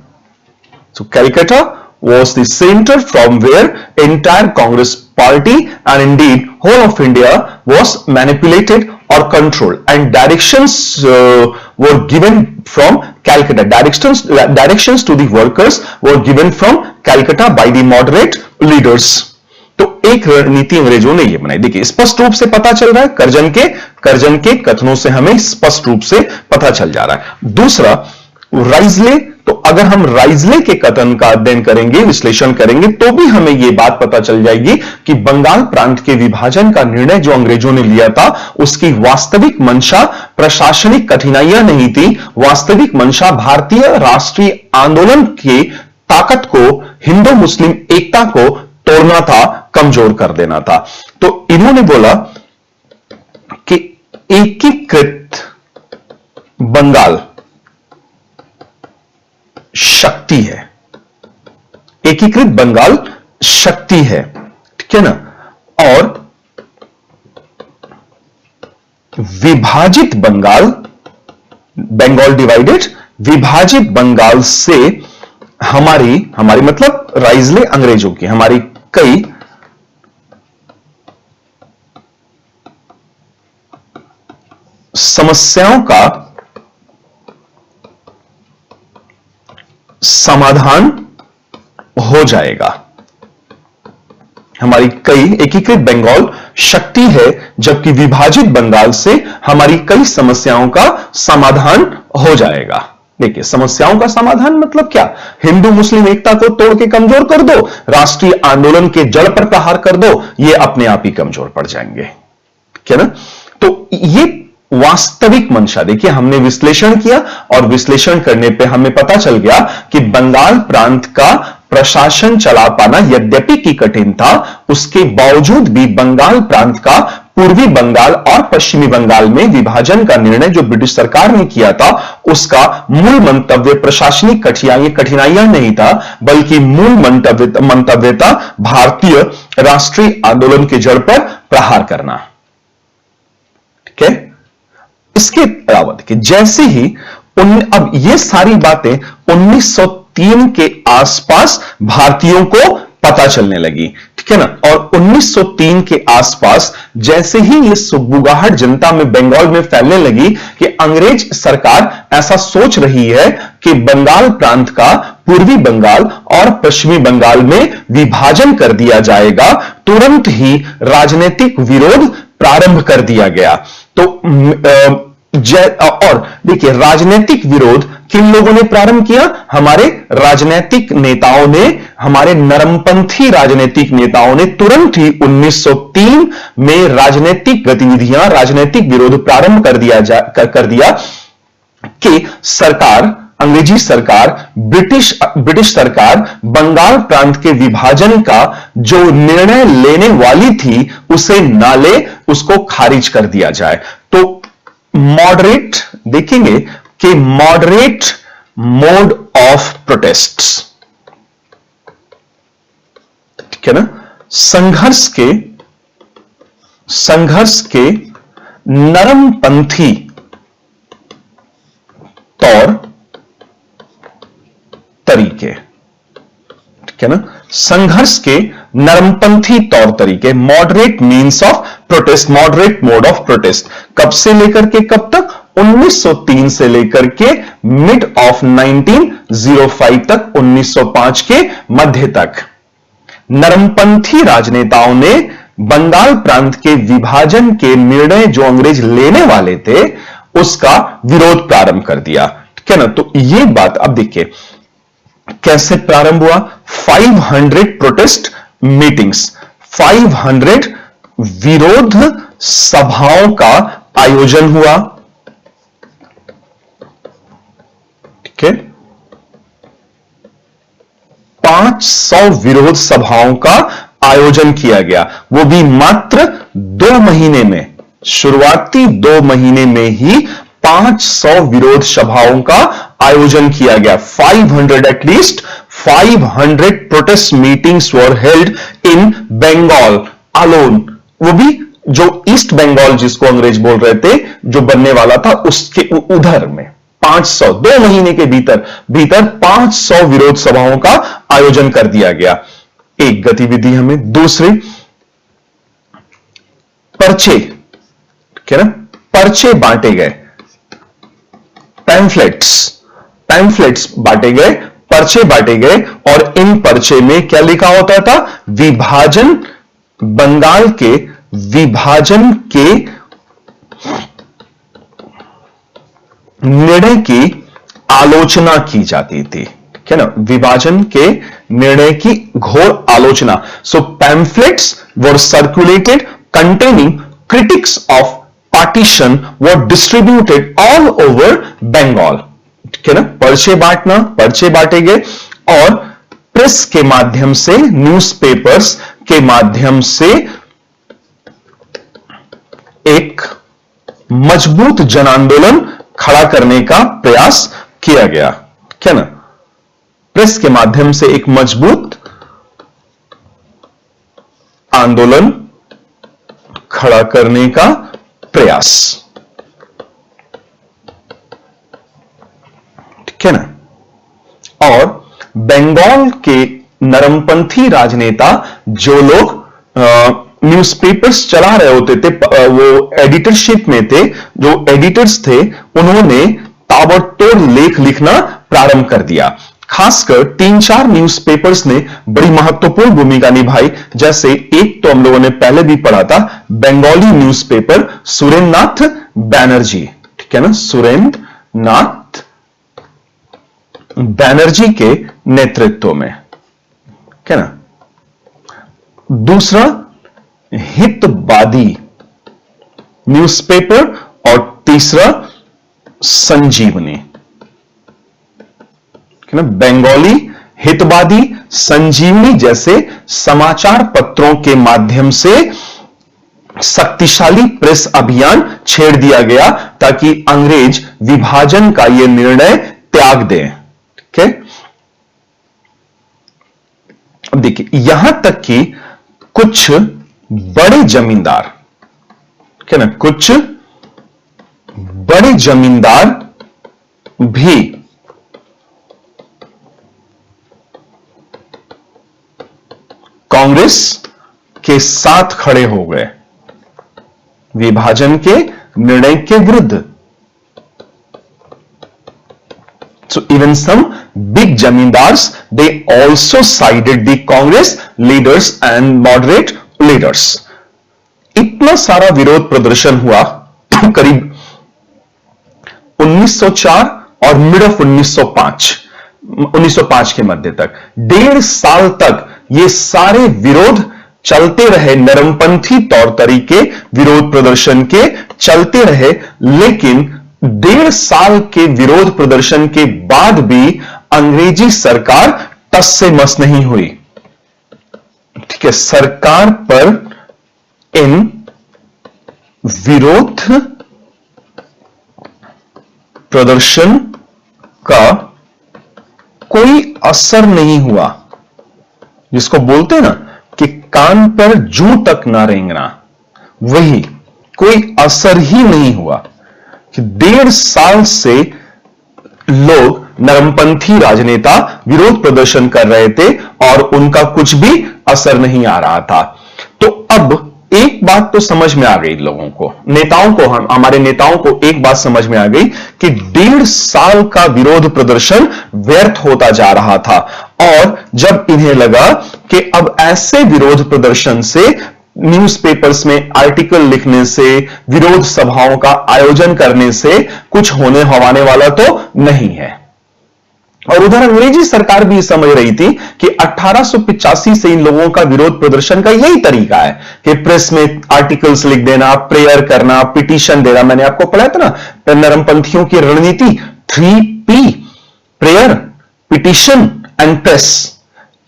So Calcutta was the center from where entire Congress party and indeed whole of India was manipulated or controlled, and directions were given from Calcutta. Directions to the workers were given from Calcutta by the moderate leaders. तो एक रणनीति अंग्रेजों ने यह बनाई। देखिए स्पष्ट रूप से पता चल रहा है, करजन के कथनों से हमें स्पष्ट रूप से पता चल जा रहा है। दूसरा राइजले, तो अगर हम राइजले के कथन का अध्ययन करेंगे, विश्लेषण करेंगे, तो भी हमें यह बात पता चल जाएगी कि बंगाल प्रांत के विभाजन का निर्णय जो अंग्रेजों ने लिया था, उसकी वास्तविक मंशा प्रशासनिक कठिनाइयां नहीं थी। वास्तविक मंशा भारतीय राष्ट्रीय आंदोलन की ताकत को, हिंदू मुस्लिम एकता को तोड़ना था, कमजोर कर देना था। तो इन्होंने बोला कि एकीकृत बंगाल शक्ति है, एकीकृत बंगाल शक्ति है, ठीक है ना, और विभाजित बंगाल, बंगाल डिवाइडेड, विभाजित बंगाल से हमारी मतलब राइजले अंग्रेजों की, हमारी कई समस्याओं का समाधान हो जाएगा। हमारी कई एकीकृत बंगाल शक्ति है, जबकि विभाजित बंगाल से हमारी कई समस्याओं का समाधान हो जाएगा। देखिए समस्याओं का समाधान मतलब क्या? हिंदू मुस्लिम एकता को तोड़ के कमजोर कर दो, राष्ट्रीय आंदोलन के जड़ पर प्रहार कर दो, ये अपने आप ही कमजोर पड़ जाएंगे, ठीक है ना। तो ये वास्तविक मंशा, देखिए हमने विश्लेषण किया और विश्लेषण करने पे हमें पता चल गया कि बंगाल प्रांत का प्रशासन चला पाना यद्यपि की कठिन था, उसके बावजूद भी बंगाल प्रांत का पूर्वी बंगाल और पश्चिमी बंगाल में विभाजन का निर्णय जो ब्रिटिश सरकार ने किया था, उसका मूल मंतव्य प्रशासनिक कठिनाइयां नहीं था, बल्कि मूल मंतव्य था भारतीय राष्ट्रीय आंदोलन के जड़ पर प्रहार करना, ठीक है। इसके अलावा देखिए जैसे ही अब ये सारी बातें 1903 के आसपास भारतीयों को पता चलने लगी, ठीक है ना। और 1903 के आसपास जैसे ही ये सुगबुगाहट जनता में, बंगाल में फैलने लगी कि अंग्रेज सरकार ऐसा सोच रही है कि बंगाल प्रांत का पूर्वी बंगाल और पश्चिमी बंगाल में विभाजन कर दिया जाएगा, तुरंत ही राजनीतिक विरोध प्रारंभ कर दिया गया। तो और देखिए राजनीतिक विरोध किन लोगों ने प्रारंभ किया? हमारे राजनीतिक नेताओं ने, हमारे नरमपंथी राजनीतिक नेताओं ने तुरंत ही 1903 में राजनीतिक गतिविधियां, राजनीतिक विरोध प्रारंभ कर दिया कि सरकार, अंग्रेजी सरकार, ब्रिटिश सरकार बंगाल प्रांत के विभाजन का जो निर्णय लेने वाली थी उसे ना ले, उसको खारिज कर दिया जाए। तो मॉडरेट देखेंगे कि मॉडरेट मोड ऑफ प्रोटेस्ट्स, ठीक है ना, संघर्ष के नरमपंथी तौर तरीके, ठीक है ना, संघर्ष के नरमपंथी तौर तरीके, moderate means of protest, moderate mode of protest. कब से लेकर के कब तक? 1903 से लेकर के मिड ऑफ 1905 तक, 1905 के मध्य तक नरमपंथी राजनेताओं ने बंगाल प्रांत के विभाजन के निर्णय जो अंग्रेज लेने वाले थे उसका विरोध प्रारंभ कर दिया, ठीक है ना। तो यह बात अब देखिए कैसे प्रारंभ हुआ। 500 प्रोटेस्ट मीटिंग्स, 500 विरोध सभाओं का आयोजन हुआ, ठीक है। 500 विरोध सभाओं का आयोजन किया गया, वो भी मात्र 2 महीने में। शुरुआती 2 महीने में ही 500 विरोध सभाओं का आयोजन किया गया। 500 at least 500 protest meetings were held in Bengal alone, वो भी जो ईस्ट बंगाल जिसको अंग्रेज बोल रहे थे, जो बनने वाला था उसके उधर में 500, 2 महीने के भीतर 500 विरोध सभाओं का आयोजन कर दिया गया। एक गतिविधि हमें। दूसरी, पर्चे, क्या ना, पर्चे बांटे गए, पैम्फलेट्स बांटे गए, पर्चे बांटे गए, और इन पर्चे में क्या लिखा होता था? विभाजन, बंगाल के विभाजन के निर्णय की आलोचना की जाती थी, ठीक है ना, विभाजन के निर्णय की घोर आलोचना। So pamphlets were circulated containing critics of partition were distributed all over Bengal, ठीक है ना। पर्चे बांटे गए, और प्रेस के माध्यम से, न्यूज़पेपर्स के माध्यम से एक मजबूत जन आंदोलन खड़ा करने का प्रयास किया गया, क्या ना। प्रेस के माध्यम से एक मजबूत आंदोलन खड़ा करने का प्रयास, ठीक है ना। और बंगाल के नरमपंथी राजनेता, जो लोग न्यूज़पेपर्स चला रहे होते थे, वो एडिटरशिप में थे, जो एडिटर्स थे, उन्होंने ताबड़तोड़ लेख लिखना प्रारंभ कर दिया। खासकर 3-4 न्यूज़पेपर्स ने बड़ी महत्वपूर्ण भूमिका निभाई। जैसे एक तो हम लोगों ने पहले भी पढ़ा था, बंगाली न्यूज़पेपर सुरेंद्रनाथ बैनर्जी, ठीक है ना, सुरेंद्रनाथ बैनर्जी के नेतृत्व में, क्या ना। दूसरा, हितवादी न्यूज़पेपर, और तीसरा संजीवनी, ठीक है ना। बंगाली, हितवादी, संजीवनी जैसे समाचार पत्रों के माध्यम से शक्तिशाली प्रेस अभियान छेड़ दिया गया, ताकि अंग्रेज विभाजन का यह निर्णय त्याग दें, ठीक है। अब देखिए, यहां तक कि कुछ बड़े जमींदार, क्या ना, कुछ बड़े जमींदार भी कांग्रेस के साथ खड़े हो गए विभाजन के निर्णय के विरुद्ध। So even some big zamindars, they also sided the Congress leaders and moderate leaders. इतना सारा विरोध प्रदर्शन हुआ करीब 1904 और मिड ऑफ 1905 के मध्य तक, 1.5 साल तक ये सारे विरोध चलते रहे। नरमपंथी तौर तरीके विरोध प्रदर्शन के चलते रहे, लेकिन 1.5 साल के विरोध प्रदर्शन के बाद भी अंग्रेजी सरकार टस से मस नहीं हुई, ठीक है। सरकार पर इन विरोध प्रदर्शन का कोई असर नहीं हुआ। जिसको बोलते हैं ना कि कान पर जूं तक ना रेंगना, वही, कोई असर ही नहीं हुआ कि 1.5 साल से लोग, नरमपंथी राजनेता विरोध प्रदर्शन कर रहे थे और उनका कुछ भी असर नहीं आ रहा था। तो अब एक बात तो समझ में आ गई लोगों को, नेताओं को, हमारे नेताओं को एक बात समझ में आ गई कि 1.5 साल का विरोध प्रदर्शन व्यर्थ होता जा रहा था। और जब इन्हें लगा कि अब ऐसे विरोध प्रदर्शन से, न्यूज़पेपर्स में आर्टिकल लिखने से, विरोध सभाओं का आयोजन करने से कुछ होने हवाने वाला तो नहीं है। और उधर अंग्रेजी सरकार भी समझ रही थी कि 1885 से इन लोगों का विरोध प्रदर्शन का यही तरीका है कि प्रेस में आर्टिकल्स लिख देना, प्रेयर करना, पिटीशन देना। मैंने आपको पढ़ाया था ना नरमपंथियों की रणनीति 3P, prayer, petition and press.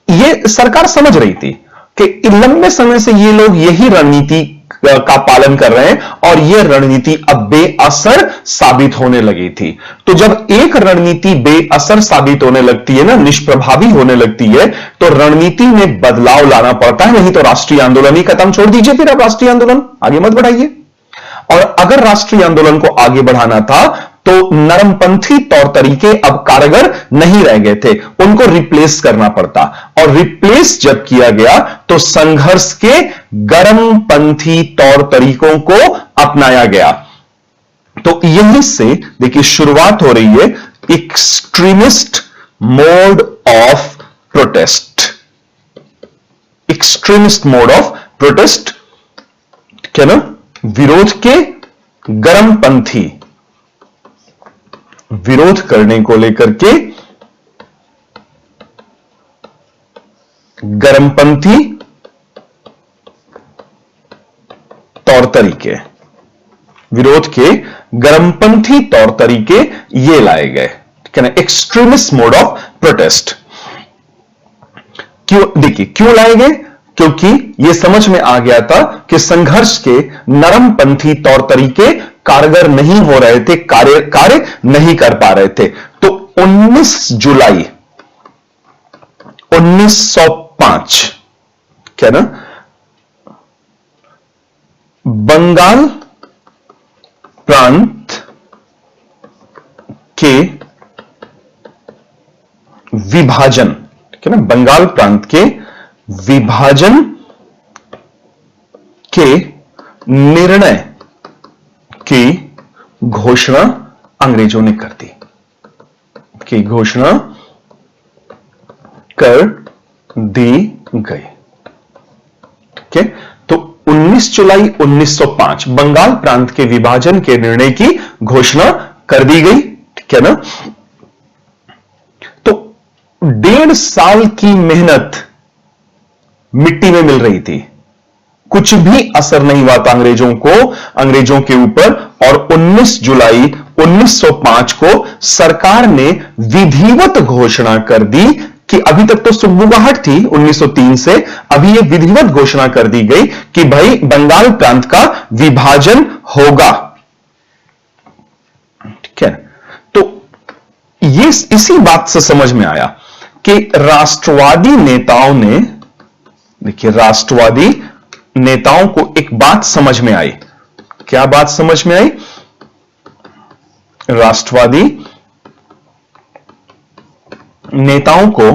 ये सरकार समझ रही थी कि लंबे समय से ये लोग यही रणनीति का पालन कर रहे हैं और यह रणनीति अब बेअसर साबित होने लगी थी। तो जब एक रणनीति बेअसर साबित होने लगती है ना, निष्प्रभावी होने लगती है, तो रणनीति में बदलाव लाना पड़ता है। नहीं तो राष्ट्रीय आंदोलन ही खत्म, छोड़ दीजिए फिर अब राष्ट्रीय आंदोलन आगे मत बढ़ाइए। और अगर राष्ट्रीय आंदोलन को आगे बढ़ाना था तो नरमपंथी तौर तरीके अब कारगर नहीं रह गए थे, उनको रिप्लेस करना पड़ता। और रिप्लेस जब किया गया तो संघर्ष के गर्मपंथी तौर तरीकों को अपनाया गया। तो यहीं से देखिए शुरुआत हो रही है extremist mode of protest. Extremist mode of protest क्या ना, विरोध के गर्मपंथी, विरोध करने को लेकर के गर्मपंथी तौर तरीके, विरोध के गर्मपंथी तौर तरीके ये लाए गए, ठीक है ना, एक्सट्रीमिस्ट मोड ऑफ प्रोटेस्ट। क्यों, देखिए क्यों लाए गए, क्योंकि यह समझ में आ गया था कि संघर्ष के नरमपंथी तौर तरीके कारगर नहीं हो रहे थे, कार्य नहीं कर पा रहे थे। तो 19 जुलाई 1905 क्या ना, बंगाल प्रांत के विभाजन, ठीक है ना, बंगाल प्रांत के विभाजन के निर्णय की घोषणा अंग्रेजों ने कर दी, की घोषणा कर दी गई। ठीक है, तो 19 जुलाई 1905 बंगाल प्रांत के विभाजन के निर्णय की घोषणा कर दी गई, ठीक है ना। तो 1.5 साल की मेहनत मिट्टी में मिल रही थी, कुछ भी असर नहीं हुआ था अंग्रेजों के ऊपर। और 19 जुलाई 1905 को सरकार ने विधिवत घोषणा कर दी कि अभी तक तो सुगबुगाहट थी 1903 से, अभी यह विधिवत घोषणा कर दी गई कि भाई बंगाल प्रांत का विभाजन होगा, ठीक है। तो ये इसी बात से समझ में आया कि राष्ट्रवादी नेताओं ने, देखिए राष्ट्रवादी नेताओं को एक बात समझ में आई। क्या बात समझ में आई? राष्ट्रवादी नेताओं को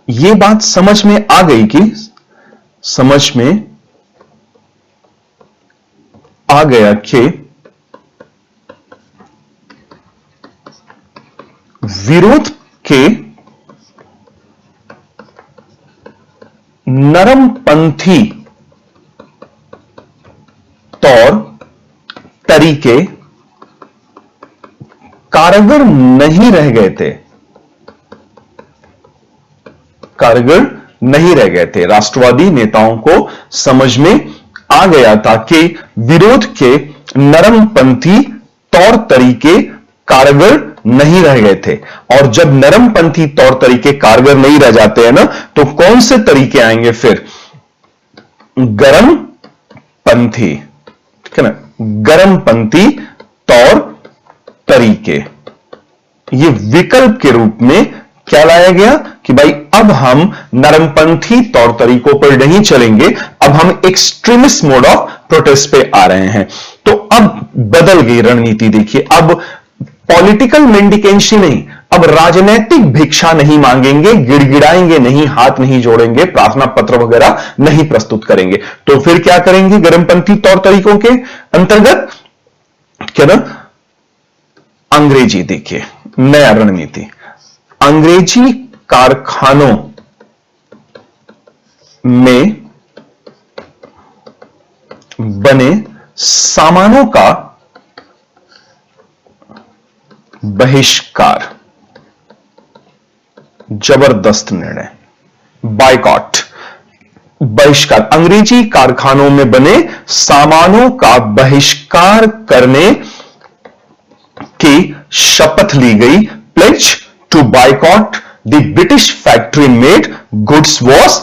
यह बात समझ में आ गई कि समझ में आ गया कि विरोध के नरमपंथी तौर तरीके कारगर नहीं रह गए थे, कारगर नहीं रह गए थे। राष्ट्रवादी नेताओं को समझ में आ गया था कि विरोध के नरमपंथी तौर तरीके कारगर नहीं रह गए थे। और जब नरमपंथी तौर तरीके कारगर नहीं रह जाते हैं ना, तो कौन से तरीके आएंगे फिर? गर्मपंथी, ठीक है ना, गर्मपंथी तौर तरीके। ये विकल्प के रूप में क्या लाया गया कि भाई अब हम नरमपंथी तौर तरीकों पर नहीं चलेंगे, अब हम एक्सट्रीमिस्ट मोड ऑफ प्रोटेस्ट पे आ रहे हैं। तो अब बदल गई रणनीति। देखिए अब पॉलिटिकल मेंडिकेंसी नहीं, अब राजनीतिक भिक्षा नहीं मांगेंगे, गिड़गिड़ाएंगे नहीं, हाथ नहीं जोड़ेंगे, प्रार्थना पत्र वगैरह नहीं प्रस्तुत करेंगे। तो फिर क्या करेंगे? गर्मपंथी तौर तरीकों के अंतर्गत क्या ना, अंग्रेजी, देखिए नया रणनीति, अंग्रेजी कारखानों में बने सामानों का बहिष्कार, जबरदस्त निर्णय, बायकॉट, बहिष्कार, अंग्रेजी कारखानों में बने सामानों का बहिष्कार करने की शपथ ली गई, pledge to boycott the British factory made goods was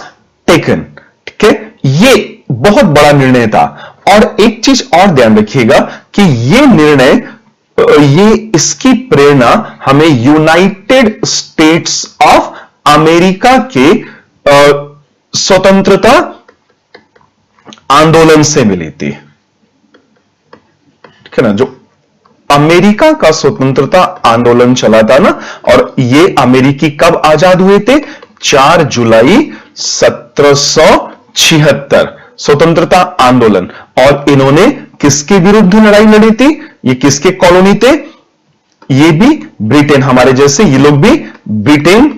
taken. ठीक है, ये बहुत बड़ा निर्णय था। और एक चीज और ध्यान रखिएगा कि ये निर्णय, ये इसकी प्रेरणा हमें यूनाइटेड स्टेट्स ऑफ अमेरिका के स्वतंत्रता आंदोलन से मिली थी। ठीक है ना, जो अमेरिका का स्वतंत्रता आंदोलन चला था ना, और ये अमेरिकी कब आजाद हुए थे? 4 जुलाई 1776 स्वतंत्रता आंदोलन। और इन्होंने किसके विरुद्ध लड़ाई लड़ी थी? ये किसके कॉलोनी थे? ये भी ब्रिटेन, हमारे जैसे ये लोग भी ब्रिटेन,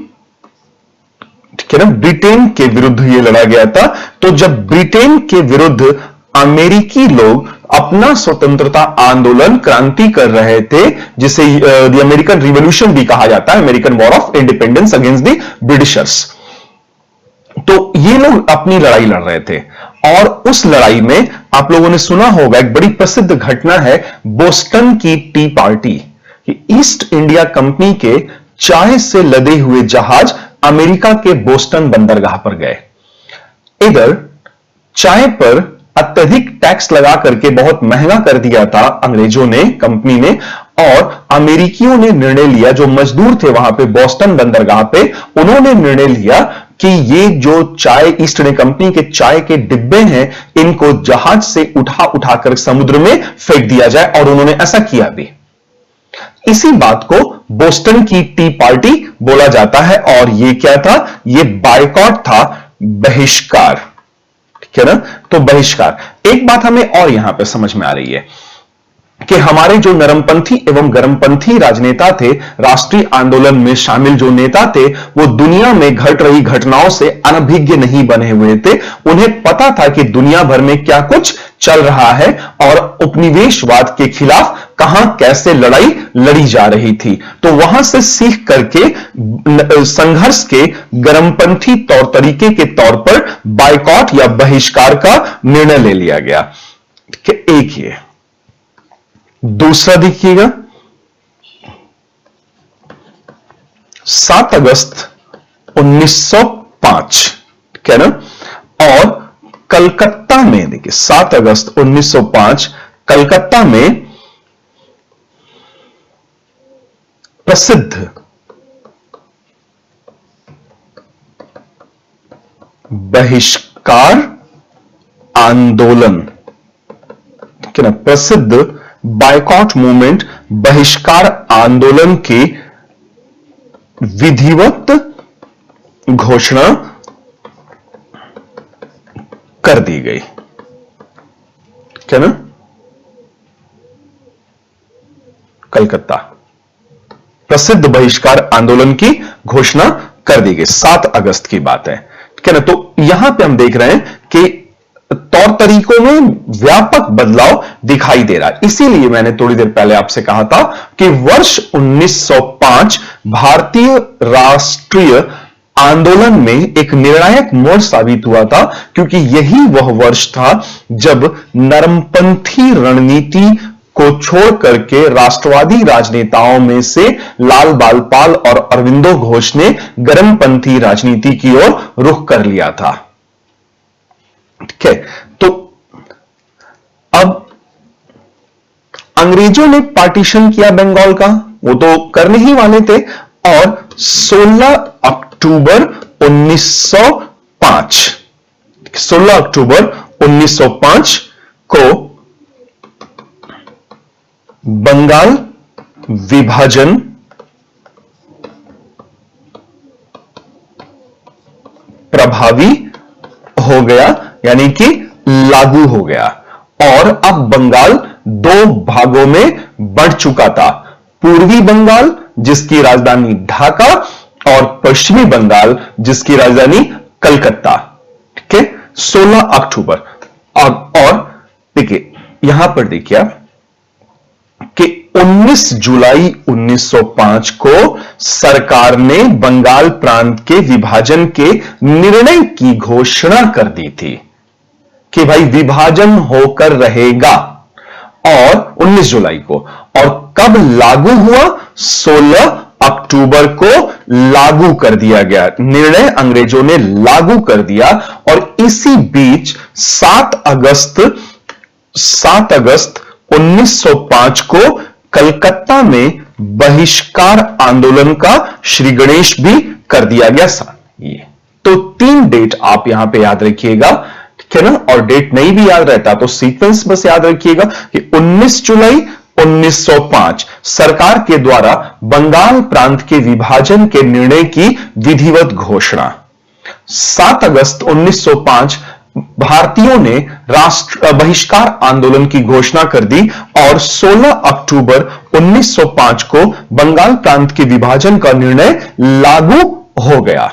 ठीक है ना, ब्रिटेन के विरुद्ध ये लड़ा गया था। तो जब ब्रिटेन के विरुद्ध अमेरिकी लोग अपना स्वतंत्रता आंदोलन, क्रांति कर रहे थे, जिसे द अमेरिकन रिवॉल्यूशन भी कहा जाता है, American war of independence against the Britishers, तो ये लोग अपनी लड़ाई लड़ रहे थे। और उस लड़ाई में आप लोगों ने सुना होगा, एक बड़ी प्रसिद्ध घटना है बोस्टन की T party. East India company के चाय से लदे हुए जहाज अमेरिका के बोस्टन बंदरगाह पर गए। इधर चाय पर अत्यधिक टैक्स लगा करके बहुत महंगा कर दिया था अंग्रेजों ने, कंपनी ने, और अमेरिकियों ने निर्णय लिया, जो मजदूर थे वहां पे बोस्टन बंदरगाह पे, उन्होंने निर्णय लिया कि ये जो चाय, ईस्ट इंडिया कंपनी के चाय के डिब्बे हैं, इनको जहाज से उठाकर समुद्र में फेंक दिया जाए। और उन्होंने ऐसा किया भी। इसी बात को बोस्टन की टी पार्टी बोला जाता है। और ये क्या था? ये बायकॉट था, बहिष्कार। ठीक है ना, तो बहिष्कार। एक बात हमें और यहां पे समझ में आ रही है कि हमारे जो नरमपंथी एवं गर्मपंथी राजनेता थे, राष्ट्रीय आंदोलन में शामिल जो नेता थे, वो दुनिया में घट रही घटनाओं से अनभिज्ञ नहीं बने हुए थे। उन्हें पता था कि दुनिया भर में क्या कुछ चल रहा है और उपनिवेशवाद के खिलाफ कहां कैसे लड़ाई लड़ी जा रही थी। तो वहां से सीख करके संघर्ष के गर्मपंथी तौर तरीके के तौर पर बायकॉट या बहिष्कार का निर्णय ले लिया गया। ठीक है, एक ये। दूसरा देखिएगा, 7 अगस्त 1905, ठीक है ना, और कलकत्ता में, देखिए 7 अगस्त 1905 कलकत्ता में प्रसिद्ध बहिष्कार आंदोलन, ठीक है ना, प्रसिद्ध बायकॉट मूवमेंट, बहिष्कार आंदोलन की विधिवत घोषणा कर दी गई। ठीक है ना, कलकत्ता प्रसिद्ध बहिष्कार आंदोलन की घोषणा कर दी गई। 7 अगस्त की बात है। ठीक है ना, तो यहां पे हम देख रहे हैं कि तौर तरीकों में व्यापक बदलाव दिखाई दे रहा है। इसीलिए मैंने थोड़ी देर पहले आपसे कहा था कि वर्ष 1905 भारतीय राष्ट्रीय आंदोलन में एक निर्णायक मोड़ साबित हुआ था, क्योंकि यही वह वर्ष था जब नरमपंथी रणनीति को छोड़ करके राष्ट्रवादी राजनेताओं में से लाल बालपाल और अरविंदो घोष ने गर्मपंथी राजनीति की ओर रुख कर लिया था। ठीक है, तो अब अंग्रेजों ने पार्टीशन किया बंगाल का, वो तो करने ही वाले थे, और 16 अक्टूबर 1905 16 अक्टूबर 1905 को बंगाल विभाजन प्रभावी हो गया, यानी कि लागू हो गया। और अब बंगाल 2 भागों में बढ़ चुका था, पूर्वी बंगाल जिसकी राजधानी ढाका और पश्चिमी बंगाल जिसकी राजधानी कलकत्ता। ठीक है, 16 अक्टूबर। और देखिए यहां पर देखिए कि 19 जुलाई 1905 को सरकार ने बंगाल प्रांत के विभाजन के निर्णय की घोषणा कर दी थी कि भाई विभाजन होकर रहेगा, और 19 जुलाई को। और कब लागू हुआ? 16 अक्टूबर को लागू कर दिया गया। निर्णय अंग्रेजों ने लागू कर दिया और इसी बीच 7 अगस्त 1905 को कलकत्ता में बहिष्कार आंदोलन का श्री गणेश भी कर दिया गया। ये तो 3 डेट आप यहां पे याद रखिएगा, ठीक है ना। और डेट नहीं भी याद रहता तो सीक्वेंस बस याद रखिएगा कि 19 जुलाई 1905 सरकार के द्वारा बंगाल प्रांत के विभाजन के निर्णय की विधिवत घोषणा। 7 अगस्त 1905 भारतीयों ने राष्ट्र बहिष्कार आंदोलन की घोषणा कर दी और 16 अक्टूबर 1905 को बंगाल प्रांत के विभाजन का निर्णय लागू हो गया,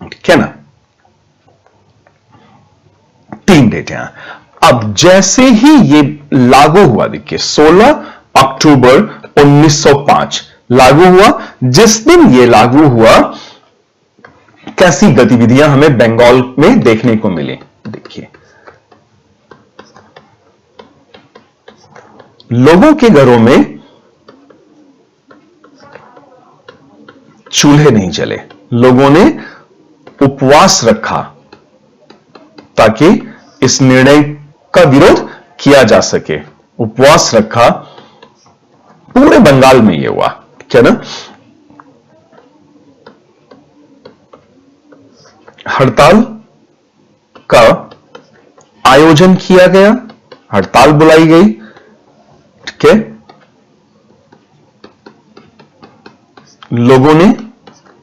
ठीक है ना। 3 डेट यहां। अब जैसे ही ये लागू हुआ, देखिए 16 अक्टूबर 1905 लागू हुआ। जिस दिन ये लागू हुआ कैसी गतिविधियां हमें बंगाल में देखने को मिली, देखिए लोगों के घरों में चूल्हे नहीं जले, लोगों ने उपवास रखा ताकि इस निर्णय का विरोध किया जा सके। उपवास रखा, पूरे बंगाल में यह हुआ, ठीक है ना। हड़ताल का आयोजन किया गया, हड़ताल बुलाई गई, ठीक है। लोगों ने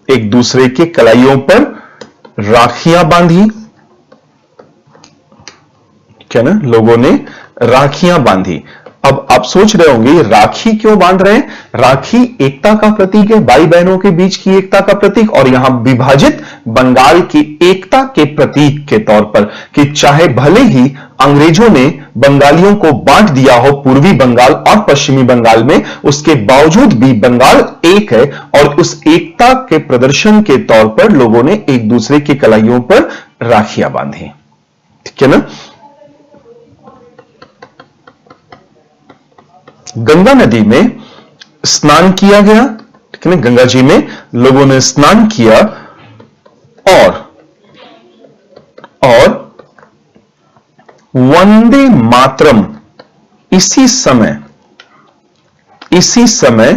एक दूसरे के कलाइयों पर राखियां बांधी, क्या ना, लोगों ने राखियां बांधी। अब आप सोच रहे होंगे राखी क्यों बांध रहे हैं? राखी एकता का प्रतीक है, भाई बहनों के बीच की एकता का प्रतीक, और यहां विभाजित बंगाल की एकता के प्रतीक के तौर पर कि चाहे भले ही अंग्रेजों ने बंगालियों को बांट दिया हो पूर्वी बंगाल और पश्चिमी बंगाल में, उसके बावजूद भी बंगाल एक है और उस एकता के प्रदर्शन के तौर पर लोगों ने एक दूसरे की कलाइयों पर राखियां बांधी, ठीक है ना। गंगा नदी में स्नान किया गया, ठीक है ना। गंगा जी में लोगों ने स्नान किया और वंदे मातरम इसी समय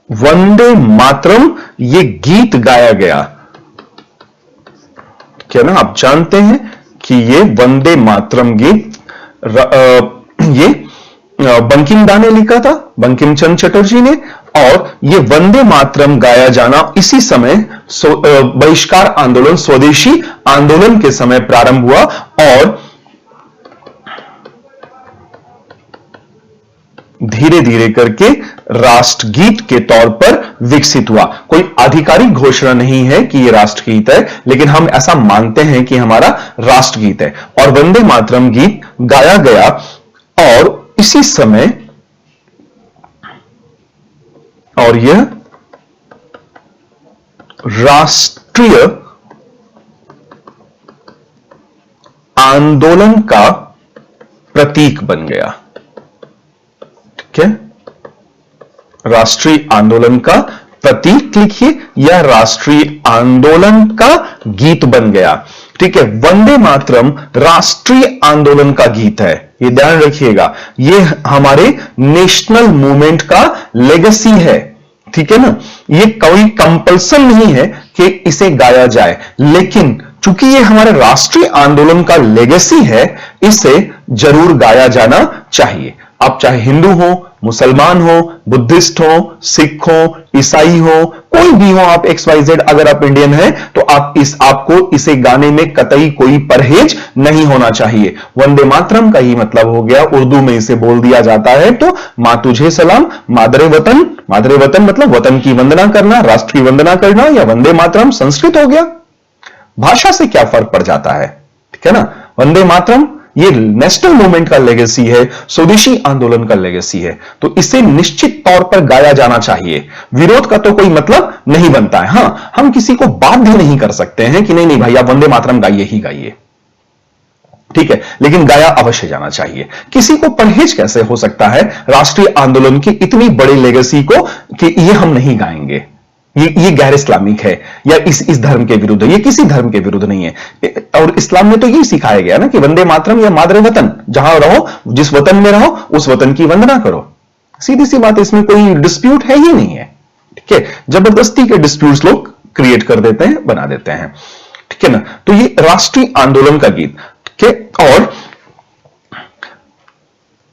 वंदे मातरम ये गीत गाया गया, क्या ना। आप जानते हैं कि ये वंदे मातरम गीत ये बंकिम दा ने लिखा था, बंकिम चंद्र चटर्जी ने, और ये वंदे मातरम गाया जाना इसी समय बहिष्कार आंदोलन, स्वदेशी आंदोलन के समय प्रारंभ हुआ और धीरे धीरे करके राष्ट्रगीत के तौर पर विकसित हुआ। कोई आधिकारिक घोषणा नहीं है कि यह राष्ट्रगीत है, लेकिन हम ऐसा मानते हैं कि हमारा राष्ट्रगीत है। और वंदे मातरम गीत गाया गया और इसी समय और यह राष्ट्रीय आंदोलन का प्रतीक बन गया, ठीक है। राष्ट्रीय आंदोलन का प्रतीक लिखिए या राष्ट्रीय आंदोलन का गीत बन गया, ठीक है। वंदे मातरम राष्ट्रीय आंदोलन का गीत है, ये ध्यान रखिएगा। ये हमारे नेशनल मूवमेंट का लेगेसी है, ठीक है ना। ये कोई कंपल्सन नहीं है कि इसे गाया जाए, लेकिन चूंकि ये हमारे राष्ट्रीय आंदोलन का लेगेसी है, इसे जरूर गाया जाना चाहिए। आप चाहे हिंदू हो, मुसलमान हो, बुद्धिस्ट हो, सिख हो, ईसाई हो, कोई भी हो, आप XYZ, अगर आप इंडियन हैं तो आपको इसे गाने में कतई कोई परहेज नहीं होना चाहिए। वंदे मातरम का ही मतलब हो गया, उर्दू में इसे बोल दिया जाता है तो मां तुझे सलाम, मादरे वतन। मादरे वतन मतलब वतन की वंदना करना, राष्ट्रीय वंदना करना, या वंदे मातरम संस्कृत हो गया। भाषा से क्या फर्क पड़ जाता है, ठीक है ना। वंदे मातरम ये नेशनल मूवमेंट का लेगेसी है, स्वदेशी आंदोलन का लेगेसी है, तो इसे निश्चित तौर पर गाया जाना चाहिए। विरोध का तो कोई मतलब नहीं बनता है। हां, हम किसी को बाध्य नहीं कर सकते हैं कि नहीं नहीं भाई आप वंदे मातरम गाइए ही गाइए, ठीक है, लेकिन गाया अवश्य जाना चाहिए। किसी को परहेज कैसे हो सकता है राष्ट्रीय आंदोलन की इतनी बड़ी लेगेसी को कि ये हम नहीं गाएंगे, ये गैर इस्लामिक है या इस धर्म के विरुद्ध है, ये किसी धर्म के विरुद्ध नहीं है। और इस्लाम में तो यही सिखाया गया ना कि वंदे मातरम या मादरे वतन, जहां रहो, जिस वतन में रहो, उस वतन की वंदना करो। सीधी सी बात, इसमें कोई डिस्प्यूट है ही नहीं है। ठीक है, जबरदस्ती के डिस्प्यूट्स लोग क्रिएट कर देते हैं, बना देते हैं। ठीक है ना, तो ये राष्ट्रीय आंदोलन का गीत। ठीक है, और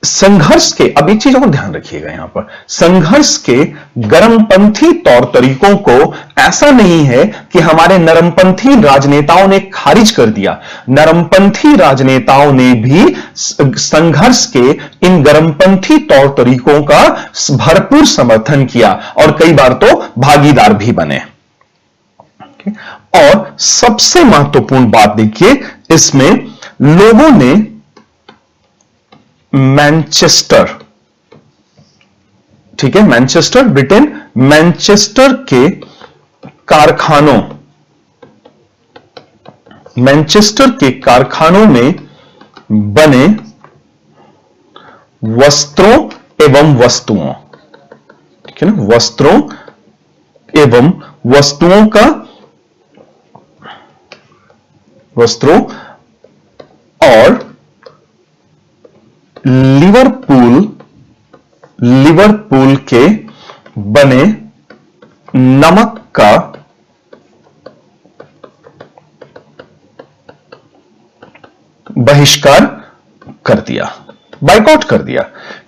संघर्ष के, अब एक चीज और ध्यान रखिएगा यहां पर, संघर्ष के गर्मपंथी तौर तरीकों को ऐसा नहीं है कि हमारे नरमपंथी राजनेताओं ने खारिज कर दिया। नरमपंथी राजनेताओं ने भी संघर्ष के इन गर्मपंथी तौर तरीकों का भरपूर समर्थन किया और कई बार तो भागीदार भी बने। और सबसे महत्वपूर्ण बात देखिए, इसमें लोगों ने मैनचेस्टर, ठीक है, मैनचेस्टर ब्रिटेन, मैनचेस्टर के कारखानों, मैनचेस्टर के कारखानों में बने वस्त्रों एवं वस्तुओं, ठीक है ना, वस्त्रों एवं वस्तुओं का, वस्त्रों और लिवरपूल के बने नमक का बहिष्कार कर दिया, बाइकआउट कर दिया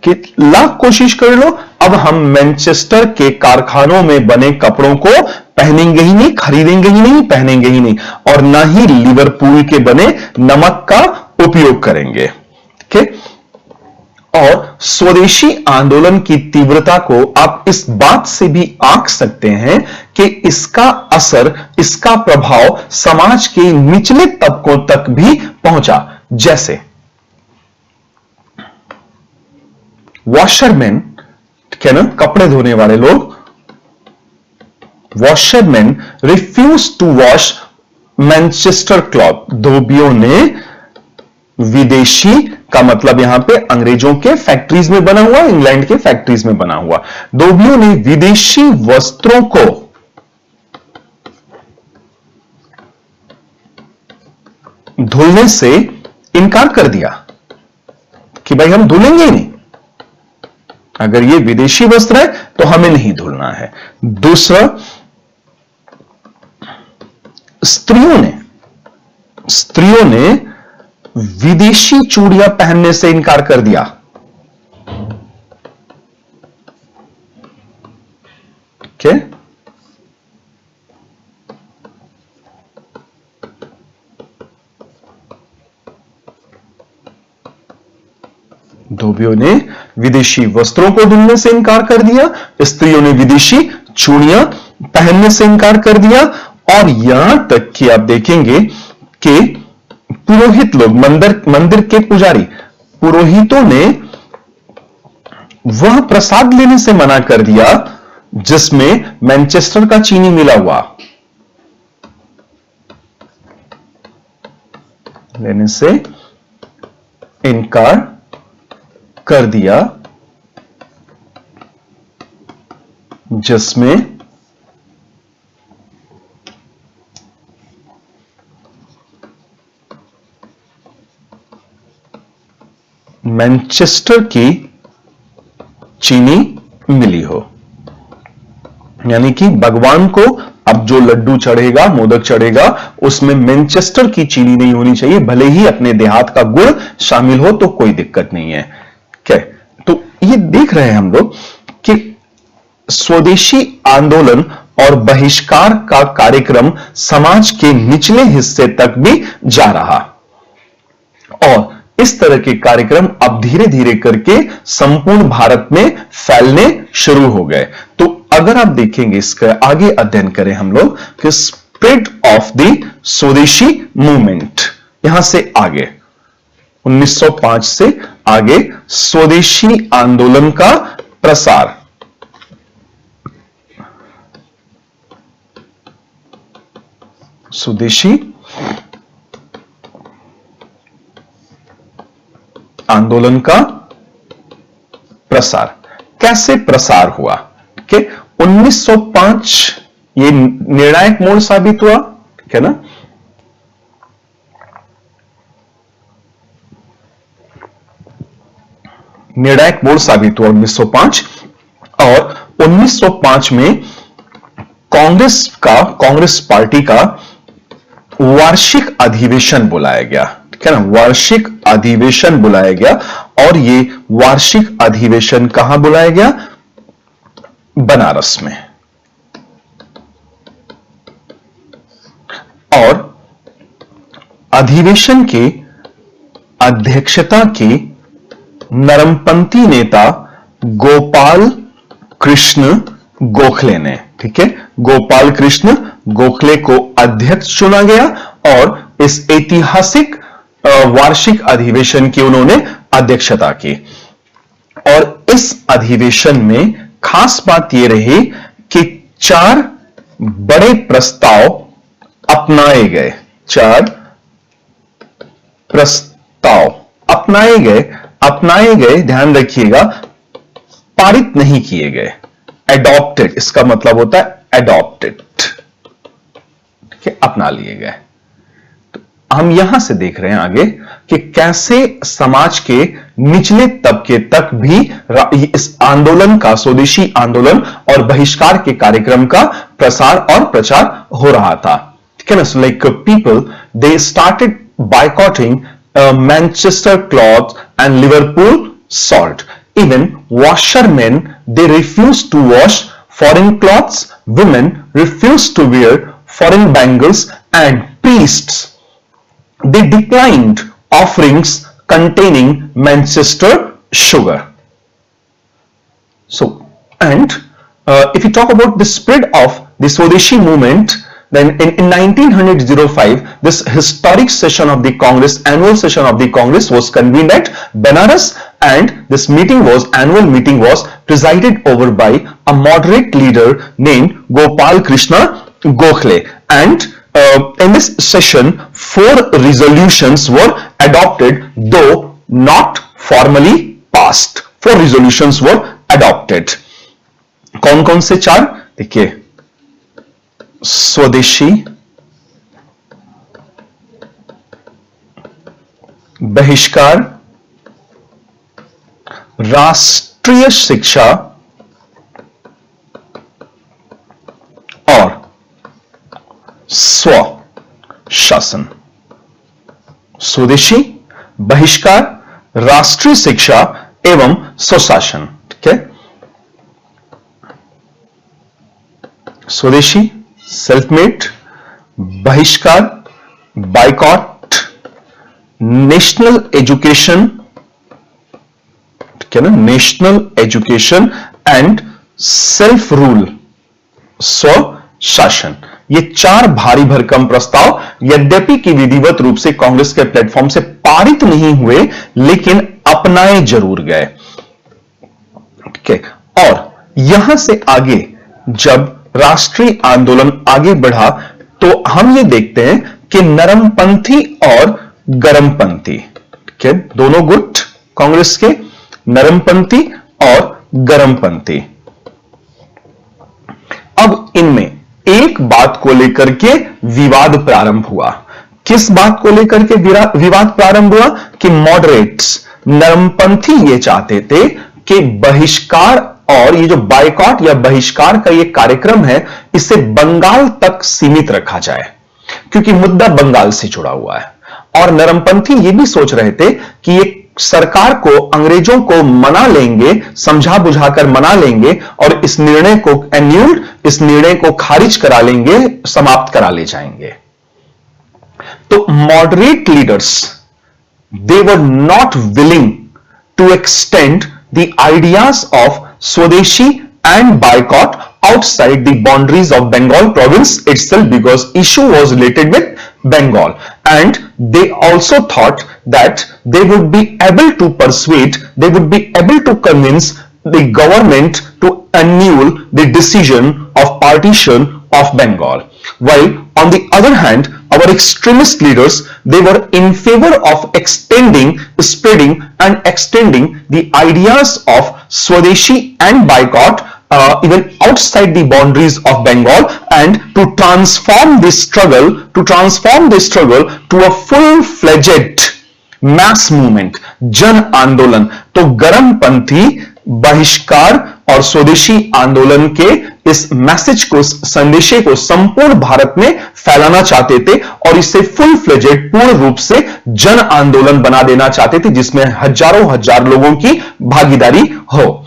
कि लाख कोशिश कर लो, अब हम मैनचेस्टर के कारखानों में बने कपड़ों को पहनेंगे ही नहीं, खरीदेंगे ही नहीं, पहनेंगे ही नहीं, और ना ही लिवरपूल के बने नमक का उपयोग करेंगे। ठीक है, और स्वदेशी आंदोलन की तीव्रता को आप इस बात से भी आंक सकते हैं कि इसका असर, इसका प्रभाव समाज के निचले तबकों तक भी पहुंचा। जैसे वॉशरमैन, क्या ना, कपड़े धोने वाले लोग, washerman refuse to wash Manchester cloth. धोबियों ने, विदेशी का मतलब यहां पे अंग्रेजों के फैक्ट्रीज में बना हुआ, इंग्लैंड के फैक्ट्रीज में बना हुआ, धोबियों ने विदेशी वस्त्रों को धुलने से इनकार कर दिया कि भाई हम धुलेंगे ही नहीं, अगर ये विदेशी वस्त्र है तो हमें नहीं धुलना है। दूसरा, स्त्रियों ने विदेशी चूड़ियां पहनने से इनकार कर दिया। ठीक है, धोबियों ने विदेशी वस्त्रों को धुलने से इनकार कर दिया, स्त्रियों ने विदेशी चूड़ियां पहनने से इनकार कर दिया, और यहां तक कि आप देखेंगे कि पुरोहित लोग, मंदिर के पुजारी, पुरोहितों ने वह प्रसाद लेने से मना कर दिया जिसमें मैनचेस्टर का चीनी मिला हुआ, लेने से इनकार कर दिया, जिसमें मैनचेस्टर की चीनी मिली हो। यानी कि भगवान को अब जो लड्डू चढ़ेगा, मोदक चढ़ेगा, उसमें मैनचेस्टर की चीनी नहीं होनी चाहिए, भले ही अपने देहात का गुड़ शामिल हो तो कोई दिक्कत नहीं है। क्या, तो ये देख रहे हैं हम लोग कि स्वदेशी आंदोलन और बहिष्कार का कार्यक्रम समाज के निचले हिस्से तक भी जा रहा, और इस तरह के कार्यक्रम अब धीरे धीरे करके संपूर्ण भारत में फैलने शुरू हो गए। तो अगर आप देखेंगे, इसका आगे अध्ययन करें हम लोग कि स्प्रेड ऑफ द स्वदेशी मूवमेंट, यहां से आगे 1905 से आगे स्वदेशी आंदोलन का प्रसार, स्वदेशी आंदोलन का प्रसार कैसे प्रसार हुआ, कि 1905 ये निर्णायक मोड़ साबित हुआ, ठीक है ना। निर्णायक मोड़ साबित हुआ 1905, और 1905 में कांग्रेस पार्टी का वार्षिक अधिवेशन बुलाया गया, ठीक है ना। वार्षिक अधिवेशन बुलाया गया, और ये वार्षिक अधिवेशन कहां बुलाया गया? बनारस में। और अधिवेशन के अध्यक्षता की नरमपंथी नेता गोपाल कृष्ण गोखले ने, ठीक है। गोपाल कृष्ण गोखले को अध्यक्ष चुना गया, और इस ऐतिहासिक वार्षिक अधिवेशन की उन्होंने अध्यक्षता की। और इस अधिवेशन में खास बात यह रही कि 4 बड़े प्रस्ताव अपनाए गए। 4 प्रस्ताव अपनाए गए, ध्यान रखिएगा, पारित नहीं किए गए। एडॉप्टेड, इसका मतलब होता है एडॉप्टेड, ठीक है, अपना लिए गए। तो हम यहां से देख रहे हैं आगे कि कैसे समाज के निचले तबके तक भी इस आंदोलन का, स्वदेशी आंदोलन और बहिष्कार के कार्यक्रम का प्रसार और प्रचार हो रहा था, ठीक है ना। So like people they started boycotting Manchester cloth and Liverpool salt. Even washermen, they refused to wash foreign cloths. Women refused to wear foreign bangles, and priests, they declined offerings containing Manchester sugar. So, and if you talk about the spread of the Swadeshi movement, then in 1905, this historic session of the Congress, annual session of the Congress, was convened at Benares, and this annual meeting was presided over by a moderate leader named Gopal Krishna Gokhale. And in this session, 4 resolutions were adopted, though not formally passed. 4 resolutions were adopted. कौन कौन से 4? देखिए, स्वदेशी, बहिष्कार, राष्ट्रीय शिक्षा और स्वशासन। स्वदेशी, बहिष्कार, राष्ट्रीय शिक्षा एवं स्वशासन, ठीक है। स्वदेशी सेल्फ मेड, बहिष्कार बाइकॉट, नेशनल एजुकेशन, ठीक है ना, national education and self rule, स्वशासन। ये 4 भारी भरकम प्रस्ताव यद्यपि कि विधिवत रूप से कांग्रेस के प्लेटफॉर्म से पारित नहीं हुए, लेकिन अपनाए जरूर गए, ठीक है। और यहां से आगे जब राष्ट्रीय आंदोलन आगे बढ़ा, तो हम ये देखते हैं कि नरमपंथी और गरमपंथी, ठीक है, दोनों गुट कांग्रेस के, नरमपंथी और गरमपंथी। अब इनमें एक बात को लेकर के विवाद प्रारंभ हुआ। किस बात को लेकर के विवाद प्रारंभ हुआ? कि मॉडरेट्स, नरमपंथी ये चाहते थे कि बहिष्कार, और ये जो बायकॉट या बहिष्कार का ये कार्यक्रम है, इसे बंगाल तक सीमित रखा जाए, क्योंकि मुद्दा बंगाल से जुड़ा हुआ है। और नरमपंथी ये भी सोच रहे थे कि ये सरकार को, अंग्रेजों को मना लेंगे, समझा बुझाकर मना लेंगे, और इस निर्णय को एन्यूल्ड, इस निर्णय को खारिज करा लेंगे, समाप्त करा ले जाएंगे। तो moderate leaders, they were not willing to extend the ideas of Swadeshi and boycott outside the boundaries of Bengal province itself, because issue was related with Bengal, and they also thought that they would be able to persuade, they would be able to convince the government to annul the decision of partition of Bengal. While on the other hand, our extremist leaders, they were in favor of extending, spreading and extending the ideas of Swadeshi and boycott even outside the boundaries of Bengal, and to transform this struggle to a full-fledged mass movement, जन आंदोलन। तो गर्मपंथी बहिष्कार और स्वदेशी आंदोलन के इस message को, संदेशे को संपूर्ण भारत में फैलाना चाहते थे और इसे फुल फ्लेजेड, पूर्ण रूप से जन आंदोलन बना देना चाहते थे, जिसमें हजारों हजार लोगों की भागीदारी हो।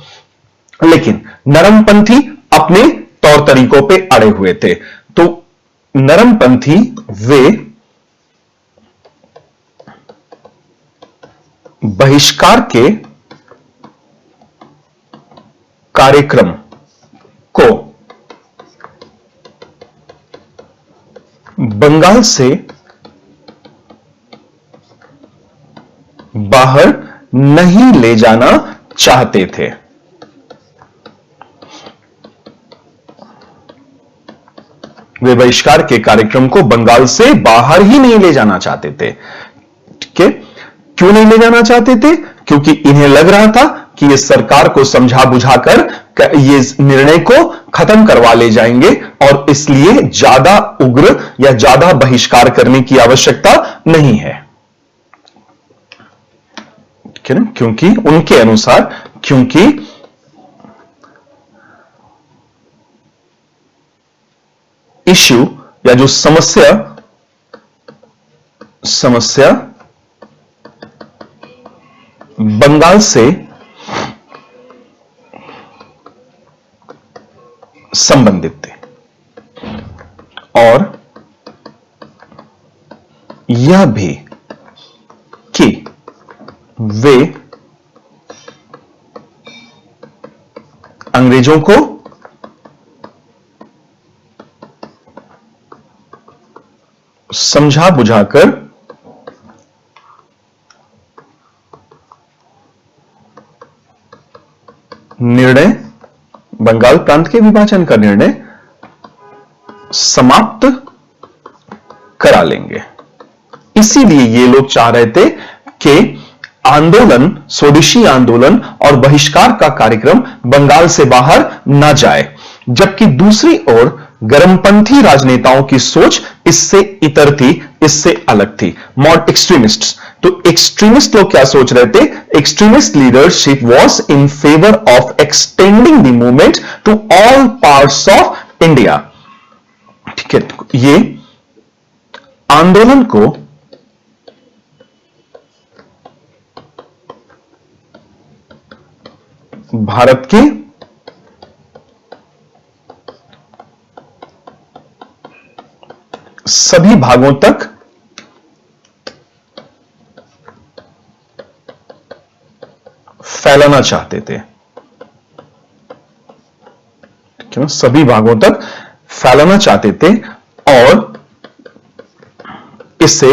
लेकिन नरमपंथी अपने तौर तरीकों पे अड़े हुए थे। तो नरमपंथी वे बहिष्कार के कार्यक्रम को बंगाल से बाहर नहीं ले जाना चाहते थे। वे बहिष्कार के कार्यक्रम को बंगाल से बाहर ही नहीं ले जाना चाहते थे। ठीक है, क्यों नहीं ले जाना चाहते थे? क्योंकि इन्हें लग रहा था कि ये सरकार को समझा बुझाकर ये निर्णय को खत्म करवा ले जाएंगे और इसलिए ज्यादा उग्र या ज्यादा बहिष्कार करने की आवश्यकता नहीं है। ठीक है ना? क्योंकि उनके अनुसार, क्योंकि इश्यू या जो समस्या बंगाल से संबंधित थे और यह भी कि वे अंग्रेजों को समझा बुझाकर निर्णय, बंगाल प्रांत के विभाजन का निर्णय समाप्त करा लेंगे। इसीलिए ये लोग चाह रहे थे कि आंदोलन, स्वदेशी आंदोलन और बहिष्कार का कार्यक्रम बंगाल से बाहर न जाए, जबकि दूसरी ओर गर्मपंथी राजनेताओं की सोच इससे इतर थी, इससे अलग थी। मॉड एक्सट्रीमिस्ट्स, तो एक्सट्रीमिस्ट लोग क्या सोच रहे थे? Extremist leadership was in favour of extending the movement to all parts of India. ठीक है, ये आंदोलन को भारत के सभी भागों तक फैलाना चाहते थे। ठीक है ना? सभी भागों तक फैलाना चाहते थे और इससे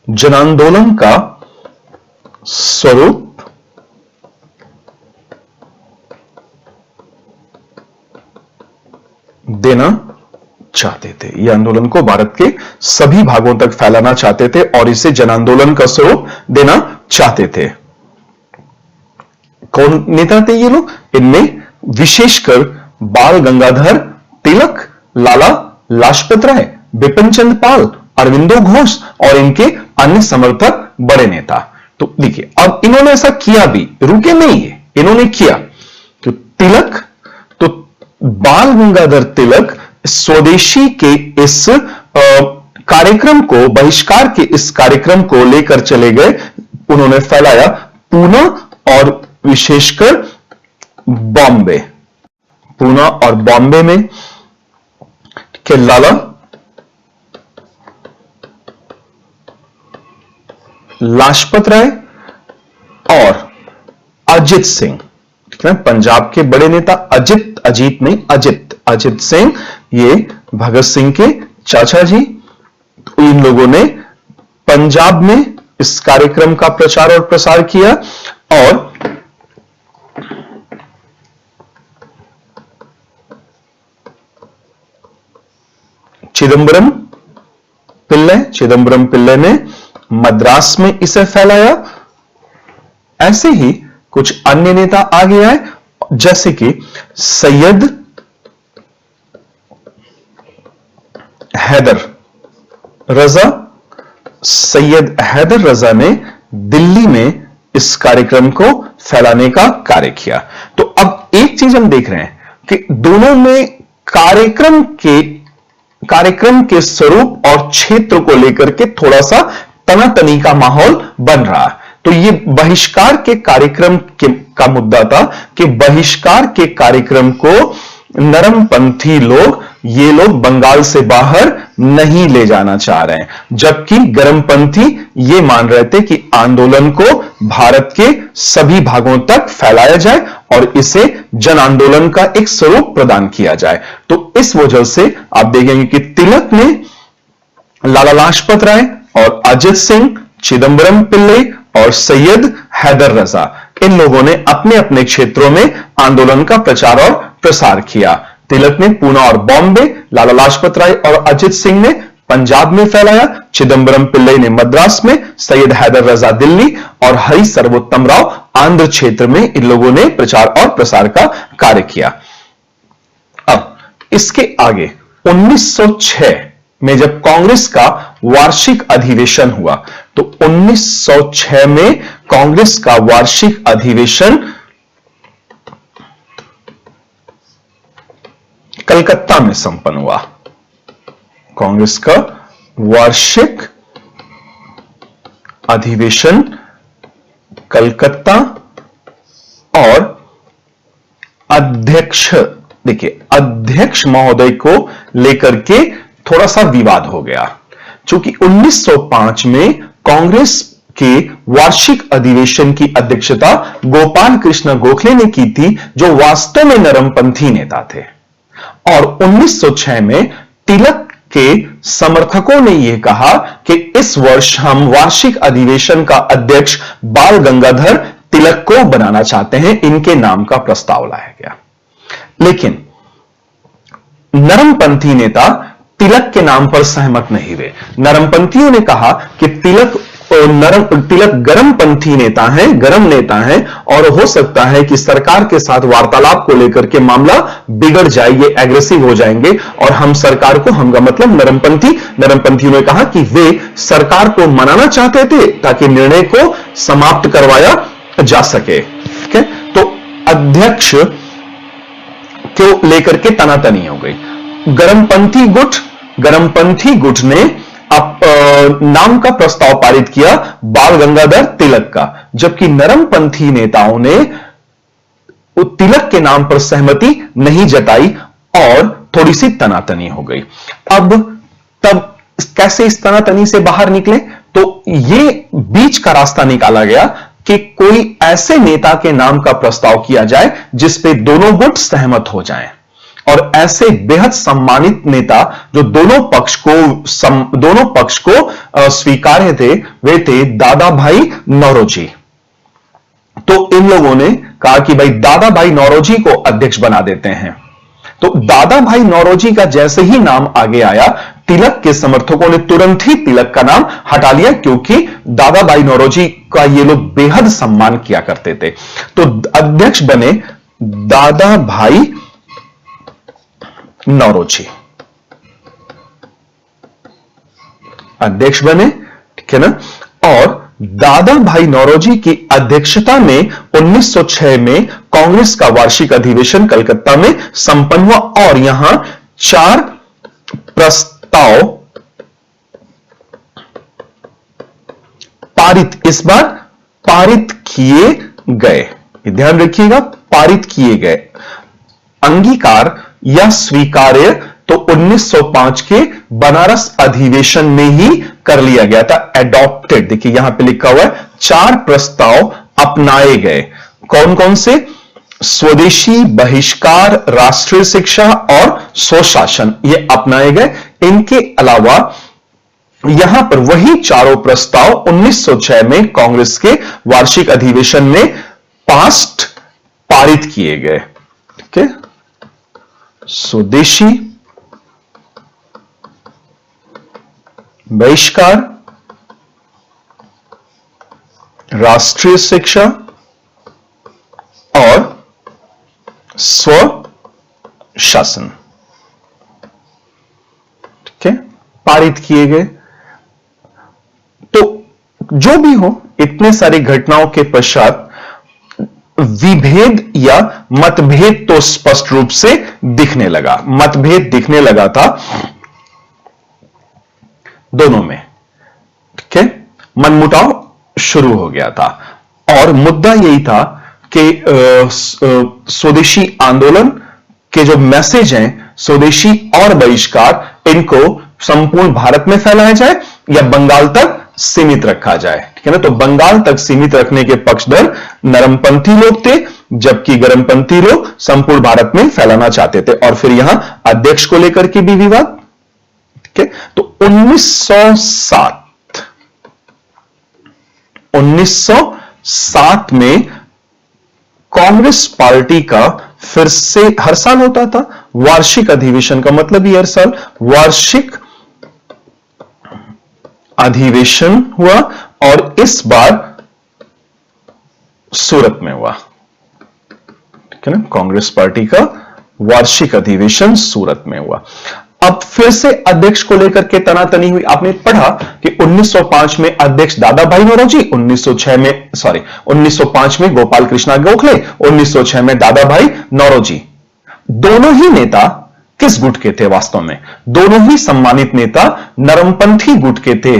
जनांदोलन का स्वरूप देना चाहते थे। यह आंदोलन को भारत के सभी भागों तक फैलाना चाहते थे और इसे जन आंदोलन का स्वरूप देना चाहते थे। कौन नेता थे ये लोग? इनमें विशेषकर बाल गंगाधर तिलक, लाला लाजपत राय, बिपिन चंद्र पाल, अरविंदो घोष और इनके अन्य समर्थक बड़े नेता। तो देखिए, अब इन्होंने ऐसा किया भी, रुके नहीं है, इन्होंने किया। तो तिलक, तो बाल गंगाधर तिलक स्वदेशी के इस कार्यक्रम को, बहिष्कार के इस कार्यक्रम को लेकर चले गए। उन्होंने फैलाया पूना और विशेषकर बॉम्बे, पूना और बॉम्बे में के लाला लाजपत राय और अजित सिंह, ठीक है, पंजाब के बड़े नेता अजित सिंह, ये भगत सिंह के चाचा जी। तो इन लोगों ने पंजाब में इस कार्यक्रम का प्रचार और प्रसार किया और चिदंबरम पिल्ले ने मद्रास में इसे फैलाया। ऐसे ही कुछ अन्य नेता आगे आए, जैसे कि सैयद हैदर रजा। सैयद हैदर रजा ने दिल्ली में इस कार्यक्रम को फैलाने का कार्य किया। तो अब एक चीज हम देख रहे हैं कि दोनों में कार्यक्रम के स्वरूप और क्षेत्र को लेकर के थोड़ा सा तनातनी का माहौल बन रहा है। तो ये बहिष्कार के कार्यक्रम का मुद्दा था कि बहिष्कार के कार्यक्रम को नरमपंथी लोग, ये लोग बंगाल से बाहर नहीं ले जाना चाह रहे हैं, जबकि गर्मपंथी ये मान रहे थे कि आंदोलन को भारत के सभी भागों तक फैलाया जाए और इसे जन आंदोलन का एक स्वरूप प्रदान किया जाए। तो इस वजह से आप देखेंगे कि तिलक ने लाला लाजपत राय और अजित सिंह, चिदंबरम पिल्ले और सैयद हैदर रजा, इन लोगों ने अपने अपने क्षेत्रों में आंदोलन का प्रचार और प्रसार किया। तिलक ने पूना और बॉम्बे, लाला लाजपत राय और अजित सिंह ने पंजाब में फैलाया, चिदंबरम पिल्ले ने मद्रास में, सैयद हैदर रजा दिल्ली और हरि सर्वोत्तम राव आंध्र क्षेत्र में इन लोगों ने प्रचार और प्रसार का कार्य किया। अब इसके आगे 1906 में जब कांग्रेस का वार्षिक अधिवेशन हुआ, तो 1906 में कांग्रेस का वार्षिक अधिवेशन कलकत्ता में संपन्न हुआ। कांग्रेस का वार्षिक अधिवेशन कलकत्ता, और अध्यक्ष, देखिए अध्यक्ष महोदय को लेकर के थोड़ा सा विवाद हो गया, क्योंकि 1905 में कांग्रेस के वार्षिक अधिवेशन की अध्यक्षता गोपाल कृष्ण गोखले ने की थी, जो वास्तव में नरमपंथी नेता थे। और 1906 में तिलक के समर्थकों ने यह कहा कि इस वर्ष हम वार्षिक अधिवेशन का अध्यक्ष बाल गंगाधर तिलक को बनाना चाहते हैं, इनके नाम का प्रस्ताव लाया गया। लेकिन नरमपंथी नेता तिलक के नाम पर सहमत नहीं हुए। नरमपंथियों ने कहा कि तिलक गर्मपंथी नेता हैं, गर्म नेता हैं, और हो सकता है कि सरकार के साथ वार्तालाप को लेकर के मामला बिगड़ जाए, ये एग्रेसिव हो जाएंगे और हम सरकार को, हम का मतलब नरमपंथियों ने कहा कि वे सरकार को मनाना चाहते थे ताकि निर्णय को समाप्त करवाया जा सके। ठीक है, तो अध्यक्ष को लेकर के तनातनी हो गई। गर्मपंथी गुट ने नाम का प्रस्ताव पारित किया बाल गंगाधर तिलक का, जबकि नरमपंथी नेताओं ने तिलक के नाम पर सहमति नहीं जताई और थोड़ी सी तनातनी हो गई। तब कैसे इस तनातनी से बाहर निकले? तो ये बीच का रास्ता निकाला गया कि कोई ऐसे नेता के नाम का प्रस्ताव किया जाए जिस पे दोनों गुट सहमत हो जाएं, और ऐसे बेहद सम्मानित नेता जो दोनों पक्ष को स्वीकार्य थे, वे थे दादा भाई नौरोजी। तो इन लोगों ने कहा कि भाई दादा भाई नौरोजी को अध्यक्ष बना देते हैं। तो दादा भाई नौरोजी का जैसे ही नाम आगे आया, तिलक के समर्थकों ने तुरंत ही तिलक का नाम हटा लिया, क्योंकि दादा भाई नौरोजी का ये लोग बेहद सम्मान किया करते थे। तो अध्यक्ष बने दादा भाई नौरोजी, अध्यक्ष बने, ठीक है ना। और दादा भाई नौरोजी की अध्यक्षता में 1906 में कांग्रेस का वार्षिक अधिवेशन कलकत्ता में संपन्न हुआ, और यहां 4 प्रस्ताव इस बार पारित किए गए। ध्यान रखिएगा, पारित किए गए। अंगीकार या स्वीकार्य तो 1905 के बनारस अधिवेशन में ही कर लिया गया था, एडॉप्टेड। देखिए यहां पे लिखा हुआ है 4 प्रस्ताव अपनाए गए। कौन कौन से? स्वदेशी, बहिष्कार, राष्ट्रीय शिक्षा और स्वशासन, ये अपनाए गए। इनके अलावा यहां पर वही चारों प्रस्ताव 1906 में कांग्रेस के वार्षिक अधिवेशन में पारित किए गए। ठीक है, स्वदेशी, बहिष्कार, राष्ट्रीय शिक्षा और स्व शासन, ठीक है, पारित किए गए। तो जो भी हो, इतने सारी घटनाओं के पश्चात विभेद या मतभेद तो स्पष्ट रूप से दिखने लगा, मतभेद दिखने लगा था दोनों में, ठीक है, मनमुटाव शुरू हो गया था। और मुद्दा यही था कि स्वदेशी आंदोलन के जो मैसेज हैं, स्वदेशी और बहिष्कार, इनको संपूर्ण भारत में फैलाया जाए या बंगाल तक सीमित रखा जाए, ठीक है ना। तो बंगाल तक सीमित रखने के पक्षधर नरमपंथी लोग थे, जबकि गरमपंथी लोग संपूर्ण भारत में फैलाना चाहते थे। और फिर यहां अध्यक्ष को लेकर के भी विवाद, ठीक है। तो 1907 में कांग्रेस पार्टी का फिर से, हर साल होता था वार्षिक अधिवेशन, का मतलब ही हर साल वार्षिक अधिवेशन हुआ, और इस बार सूरत में हुआ, ठीक है ना। कांग्रेस पार्टी का वार्षिक अधिवेशन सूरत में हुआ। अब फिर से अध्यक्ष को लेकर के तनातनी हुई। आपने पढ़ा कि 1905 में अध्यक्ष दादा भाई नौरोजी, 1905 में गोपाल कृष्णा गोखले, 1906 में दादा भाई नौरोजी। दोनों ही नेता किस गुट के थे? वास्तव में दोनों ही सम्मानित नेता नरमपंथी गुट के थे।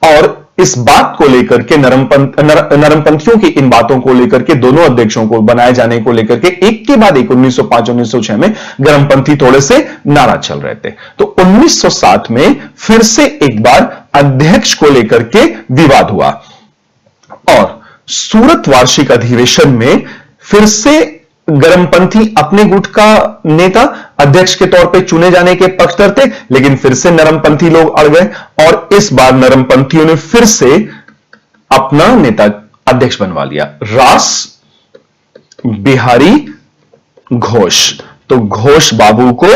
और इस बात को लेकर के नरमपंथियों की इन बातों को लेकर के दोनों अध्यक्षों को बनाए जाने को लेकर के एक के बाद एक 1905-1906 में गरमपंथी थोड़े से नाराज चल रहे थे। तो 1907 में फिर से एक बार अध्यक्ष को लेकर के विवाद हुआ, और सूरत वार्षिक अधिवेशन में फिर से गरमपंथी अपने गुट का नेता अध्यक्ष के तौर पे चुने जाने के पक्षधर थे, लेकिन फिर से नरमपंथी लोग अड़ गए, और इस बार नरमपंथियों ने फिर से अपना नेता अध्यक्ष बनवा लिया, रास बिहारी घोष। तो घोष बाबू को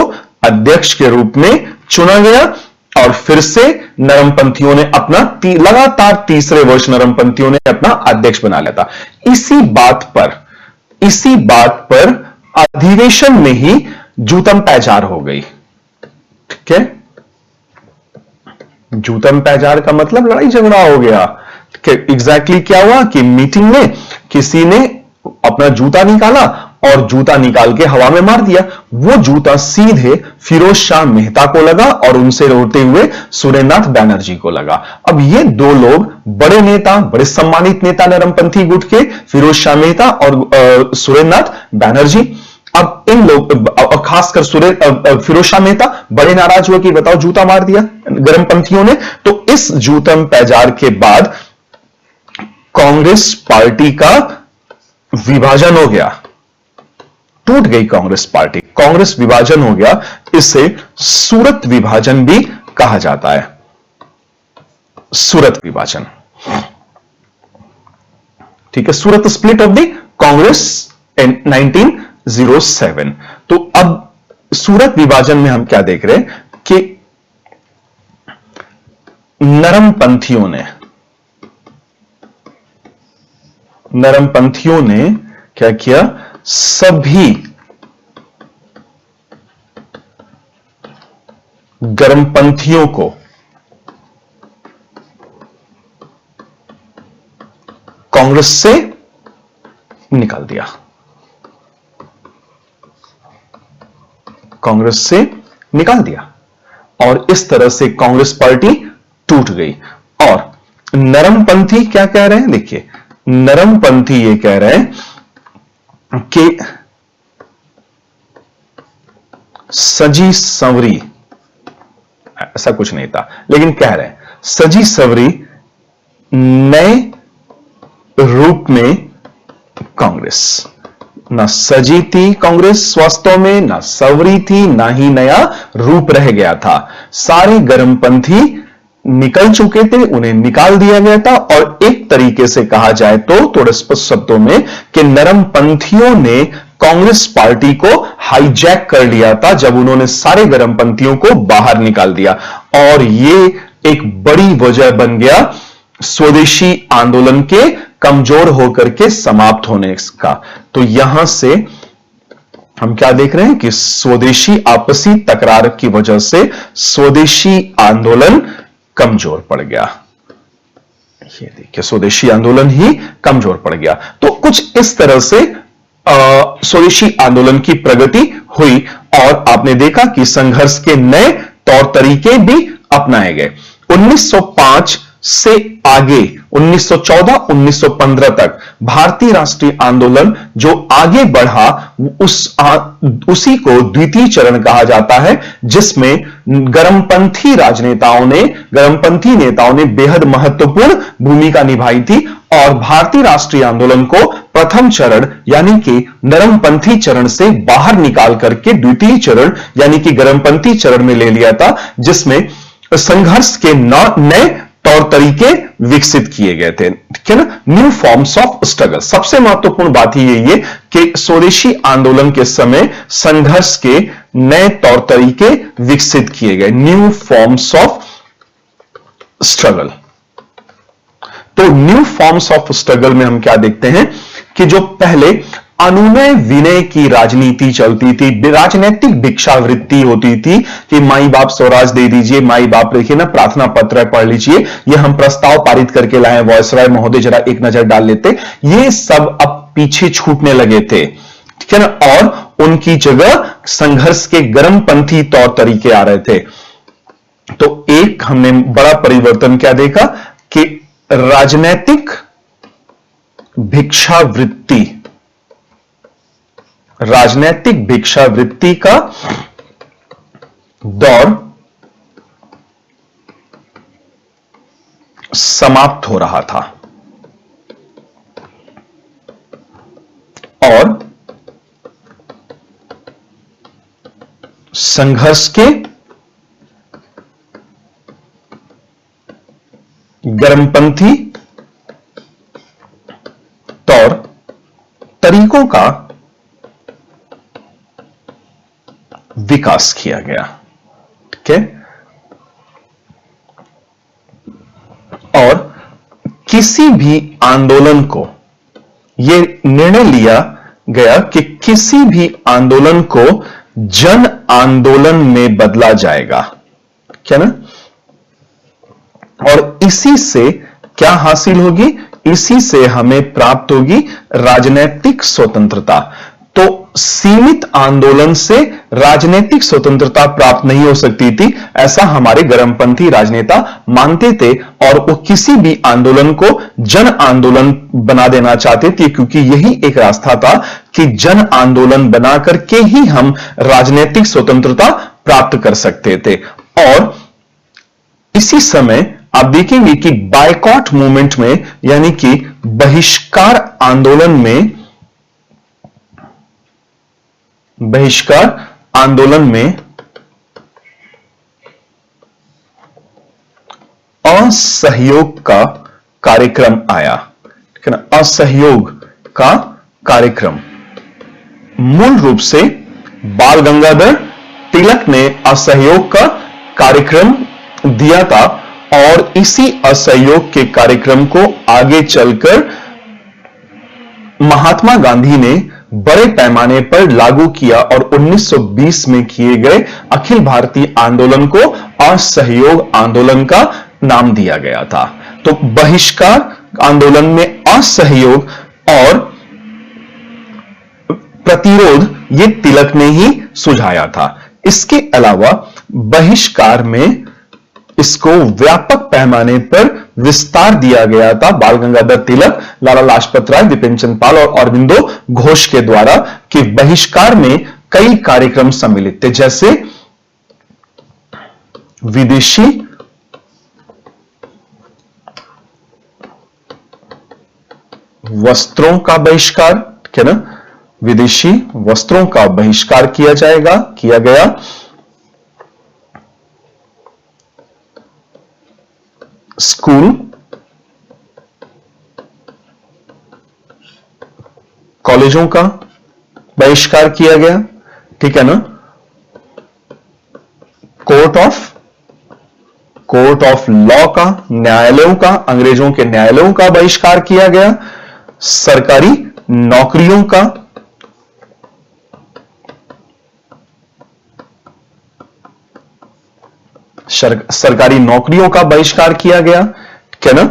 अध्यक्ष के रूप में चुना गया, और फिर से नरमपंथियों ने अपना लगातार तीसरे वर्ष नरमपंथियों ने अपना अध्यक्ष बना लिया था। इसी बात पर अधिवेशन में ही जूतम पैजार हो गई, ठीक है। जूतम पैजार का मतलब लड़ाई झगड़ा हो गया, ठीक है। एग्जैक्टली क्या हुआ कि मीटिंग में किसी ने अपना जूता निकाला और जूता निकाल के हवा में मार दिया। वो जूता सीधे फिरोज शाह मेहता को लगा और उनसे रोते हुए सुरेंद्रनाथ बैनर्जी को लगा। अब ये दो लोग बड़े नेता, बड़े सम्मानित नेता नरमपंथी गुट के, फिरोज शाह मेहता और सुरेंद्रनाथ बैनर्जी। अब इन लोग, खासकर फिरोज शाह मेहता बड़े नाराज हुए कि बताओ जूता मार दिया गरमपंथियों ने। तो इस जूतम पैजार के बाद कांग्रेस पार्टी का विभाजन हो गया, टूट गई कांग्रेस पार्टी, कांग्रेस विभाजन हो गया। इसे सूरत विभाजन भी कहा जाता है, सूरत विभाजन, ठीक है। सूरत स्प्लिट ऑफ द कांग्रेस इन 1907। तो अब सूरत विभाजन में हम क्या देख रहे हैं कि नरमपंथियों ने क्या किया, सभी गरमपंथियों को कांग्रेस से निकाल दिया, कांग्रेस से निकाल दिया, और इस तरह से कांग्रेस पार्टी टूट गई। और नरमपंथी क्या कह रहे हैं? देखिए, नरमपंथी ये कह रहे हैं कि सजी संवरी, ऐसा कुछ नहीं था, लेकिन कह रहे हैं सजी संवरी नए रूप में कांग्रेस, ना सजी थी कांग्रेस वास्तव में, ना संवरी थी, ना ही नया रूप रह गया था। सारे गरमपंथी निकल चुके थे, उन्हें निकाल दिया गया था। और एक तरीके से कहा जाए तो थोड़े स्पष्ट शब्दों में कि नरमपंथियों ने कांग्रेस पार्टी को हाईजैक कर लिया था जब उन्होंने सारे गरमपंथियों को बाहर निकाल दिया। और यह एक बड़ी वजह बन गया स्वदेशी आंदोलन के कमजोर होकर के समाप्त होने का। तो यहां से हम क्या देख रहे हैं कि स्वदेशी आपसी तकरार की वजह से स्वदेशी आंदोलन कमजोर पड़ गया। ये देखिए, स्वदेशी आंदोलन ही कमजोर पड़ गया। तो कुछ इस तरह से स्वदेशी आंदोलन की प्रगति हुई और आपने देखा कि संघर्ष के नए तौर तरीके भी अपनाए गए। 1905 से आगे 1914-1915 तक भारतीय राष्ट्रीय आंदोलन जो आगे बढ़ा उसी को द्वितीय चरण कहा जाता है, जिसमें गर्मपंथी नेताओं ने बेहद महत्वपूर्ण भूमिका निभाई थी और भारतीय राष्ट्रीय आंदोलन को प्रथम चरण यानी कि नरमपंथी चरण से बाहर निकाल करके द्वितीय चरण यानी कि गर्मपंथी चरण में ले लिया था, जिसमें संघर्ष के नए तौर तरीके विकसित किए गए थे। ठीक है ना, न्यू फॉर्म्स ऑफ स्ट्रगल। सबसे महत्वपूर्ण बात यही है कि स्वदेशी आंदोलन के समय संघर्ष के नए तौर तरीके विकसित किए गए, न्यू फॉर्म्स ऑफ स्ट्रगल। तो न्यू फॉर्म्स ऑफ स्ट्रगल में हम क्या देखते हैं कि जो पहले अनुनय विनय की राजनीति चलती थी, राजनीतिक भिक्षावृत्ति होती थी कि माई बाप स्वराज दे दीजिए, माई बाप देखिए ना प्रार्थना पत्र पढ़ लीजिए, ये हम प्रस्ताव पारित करके लाए, वायसराय महोदय जरा एक नजर डाल लेते, ये सब अब पीछे छूटने लगे थे। ठीक है ना, और उनकी जगह संघर्ष के गर्मपंथी तौर तरीके आ रहे थे। तो एक हमने बड़ा परिवर्तन क्या देखा कि राजनीतिक भिक्षावृत्ति का दौर समाप्त हो रहा था और संघर्ष के गर्मपंथी तौर तरीकों का विकास किया गया। ठीक है, और किसी भी आंदोलन को यह निर्णय लिया गया कि किसी भी आंदोलन को जन आंदोलन में बदला जाएगा। क्या ना, और इसी से क्या हासिल होगी, इसी से हमें प्राप्त होगी राजनीतिक स्वतंत्रता। तो सीमित आंदोलन से राजनीतिक स्वतंत्रता प्राप्त नहीं हो सकती थी, ऐसा हमारे गर्मपंथी राजनेता मानते थे और वो किसी भी आंदोलन को जन आंदोलन बना देना चाहते थे, क्योंकि यही एक रास्ता था कि जन आंदोलन बना करके ही हम राजनीतिक स्वतंत्रता प्राप्त कर सकते थे। और इसी समय आप देखेंगे कि बायकॉट मूवमेंट में यानी कि बहिष्कार आंदोलन में असहयोग का कार्यक्रम आया। ठीक है ना, असहयोग का कार्यक्रम मूल रूप से बाल गंगाधर तिलक ने असहयोग का कार्यक्रम दिया था और इसी असहयोग के कार्यक्रम को आगे चलकर महात्मा गांधी ने बड़े पैमाने पर लागू किया और 1920 में किए गए अखिल भारतीय आंदोलन को असहयोग आंदोलन का नाम दिया गया था। तो बहिष्कार आंदोलन में असहयोग और प्रतिरोध ये तिलक ने ही सुझाया था। इसके अलावा बहिष्कार में इसको व्यापक पैमाने पर विस्तार दिया गया था बाल गंगाधर तिलक, लाला लाजपत राय, विपिन चंद्र पाल और अरविंदो घोष के द्वारा, कि बहिष्कार में कई कार्यक्रम सम्मिलित थे, जैसे विदेशी वस्त्रों का बहिष्कार। ठीक है ना, विदेशी वस्त्रों का बहिष्कार किया गया। स्कूल, कॉलेजों का बहिष्कार किया गया। ठीक है ना, court of court of law का, न्यायालयों का, अंग्रेजों के न्यायालयों का बहिष्कार किया गया, सरकारी नौकरियों का, सरकारी नौकरियों का बहिष्कार किया गया, ठीक है ना,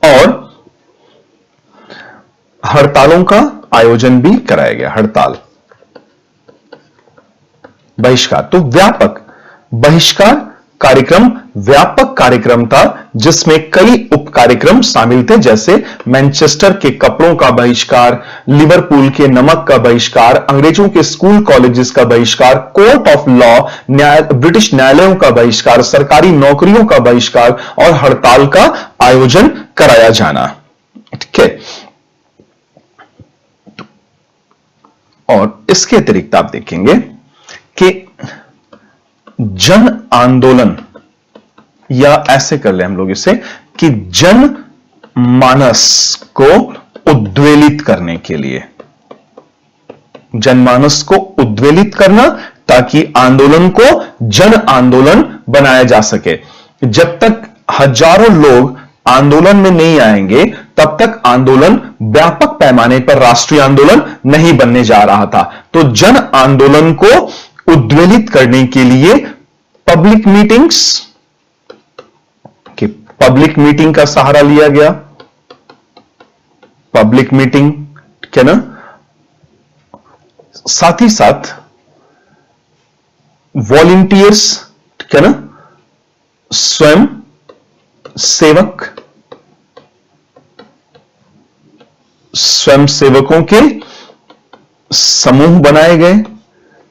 और हड़तालों का आयोजन भी कराया गया, हड़ताल, बहिष्कार। तो व्यापक बहिष्कार कार्यक्रम व्यापक कार्यक्रम था जिसमें कई उप कार्यक्रम शामिल थे, जैसे मैनचेस्टर के कपड़ों का बहिष्कार, लिवरपूल के नमक का बहिष्कार, अंग्रेजों के स्कूल कॉलेजेस का बहिष्कार, कोर्ट ऑफ लॉ, ब्रिटिश न्यायालयों का बहिष्कार, सरकारी नौकरियों का बहिष्कार और हड़ताल का आयोजन कराया जाना। ठीक है, और इसके अतिरिक्त आप देखेंगे कि जन आंदोलन, या ऐसे कर ले हम लोग इसे कि जन मानस को उद्वेलित करने के लिए, जनमानस को उद्वेलित करना ताकि आंदोलन को जन आंदोलन बनाया जा सके। जब तक हजारों लोग आंदोलन में नहीं आएंगे तब तक आंदोलन व्यापक पैमाने पर राष्ट्रीय आंदोलन नहीं बनने जा रहा था। तो जन आंदोलन को उद्वेलित करने के लिए पब्लिक मीटिंग्स, कि पब्लिक मीटिंग का सहारा लिया गया, पब्लिक मीटिंग, ठीक है ना, साथ ही साथ वॉलंटियर्स, ठीक है ना, स्वयं सेवक, स्वयं सेवकों के समूह बनाए गए,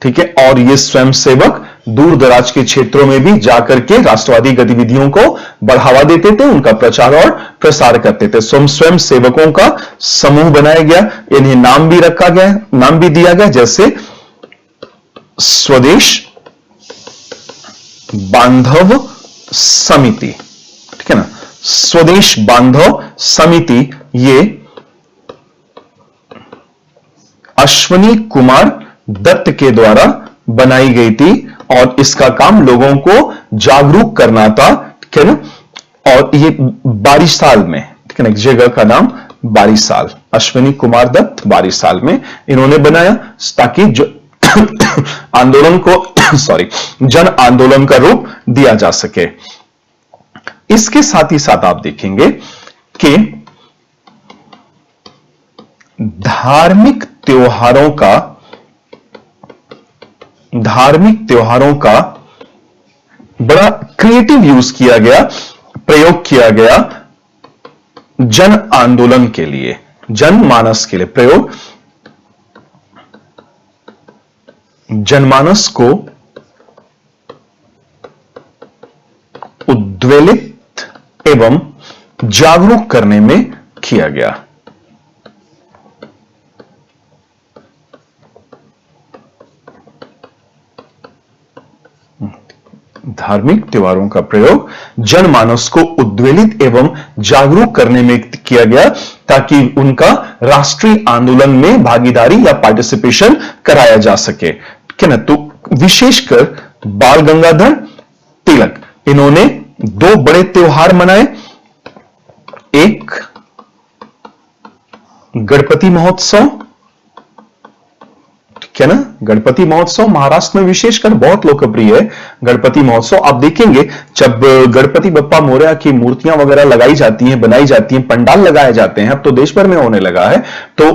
ठीक है, और ये स्वयं सेवक दूर दराज के क्षेत्रों में भी जाकर के राष्ट्रवादी गतिविधियों को बढ़ावा देते थे, उनका प्रचार और प्रसार करते थे। स्वयं सेवकों का समूह बनाया गया, इन्हें नाम भी रखा गया, नाम भी दिया गया, जैसे स्वदेश बांधव समिति, ठीक है ना, स्वदेश बांधव समिति ये अश्वनी कुमार दत्त के द्वारा बनाई गई थी और इसका काम लोगों को जागरूक करना था, ठीक है ना, और ये बारिसाल में, ठीक है ना, एक जगह का नाम बारिसाल, अश्वनी कुमार दत्त बारिसाल में इन्होंने बनाया ताकि जो आंदोलन को जन आंदोलन का रूप दिया जा सके। इसके साथ ही साथ आप देखेंगे कि धार्मिक त्योहारों का बड़ा क्रिएटिव यूज किया गया, प्रयोग किया गया जन आंदोलन के लिए, जनमानस के लिए प्रयोग, जनमानस को उद्वेलित एवं जागरूक करने में किया गया। धार्मिक त्योहारों का प्रयोग जनमानस को उद्वेलित एवं जागरूक करने में किया गया ताकि उनका राष्ट्रीय आंदोलन में भागीदारी या पार्टिसिपेशन कराया जा सके, ठीक है ना। तो विशेषकर बाल गंगाधर तिलक, इन्होंने दो बड़े त्योहार मनाए, एक गणपति महोत्सव, ठीक है ना, गणपति महोत्सव महाराष्ट्र में विशेषकर बहुत लोकप्रिय है। गणपति महोत्सव आप देखेंगे जब गणपति बप्पा मोरया की मूर्तियां वगैरह लगाई जाती हैं, बनाई जाती हैं, पंडाल लगाए जाते हैं, अब तो देश भर में होने लगा है, तो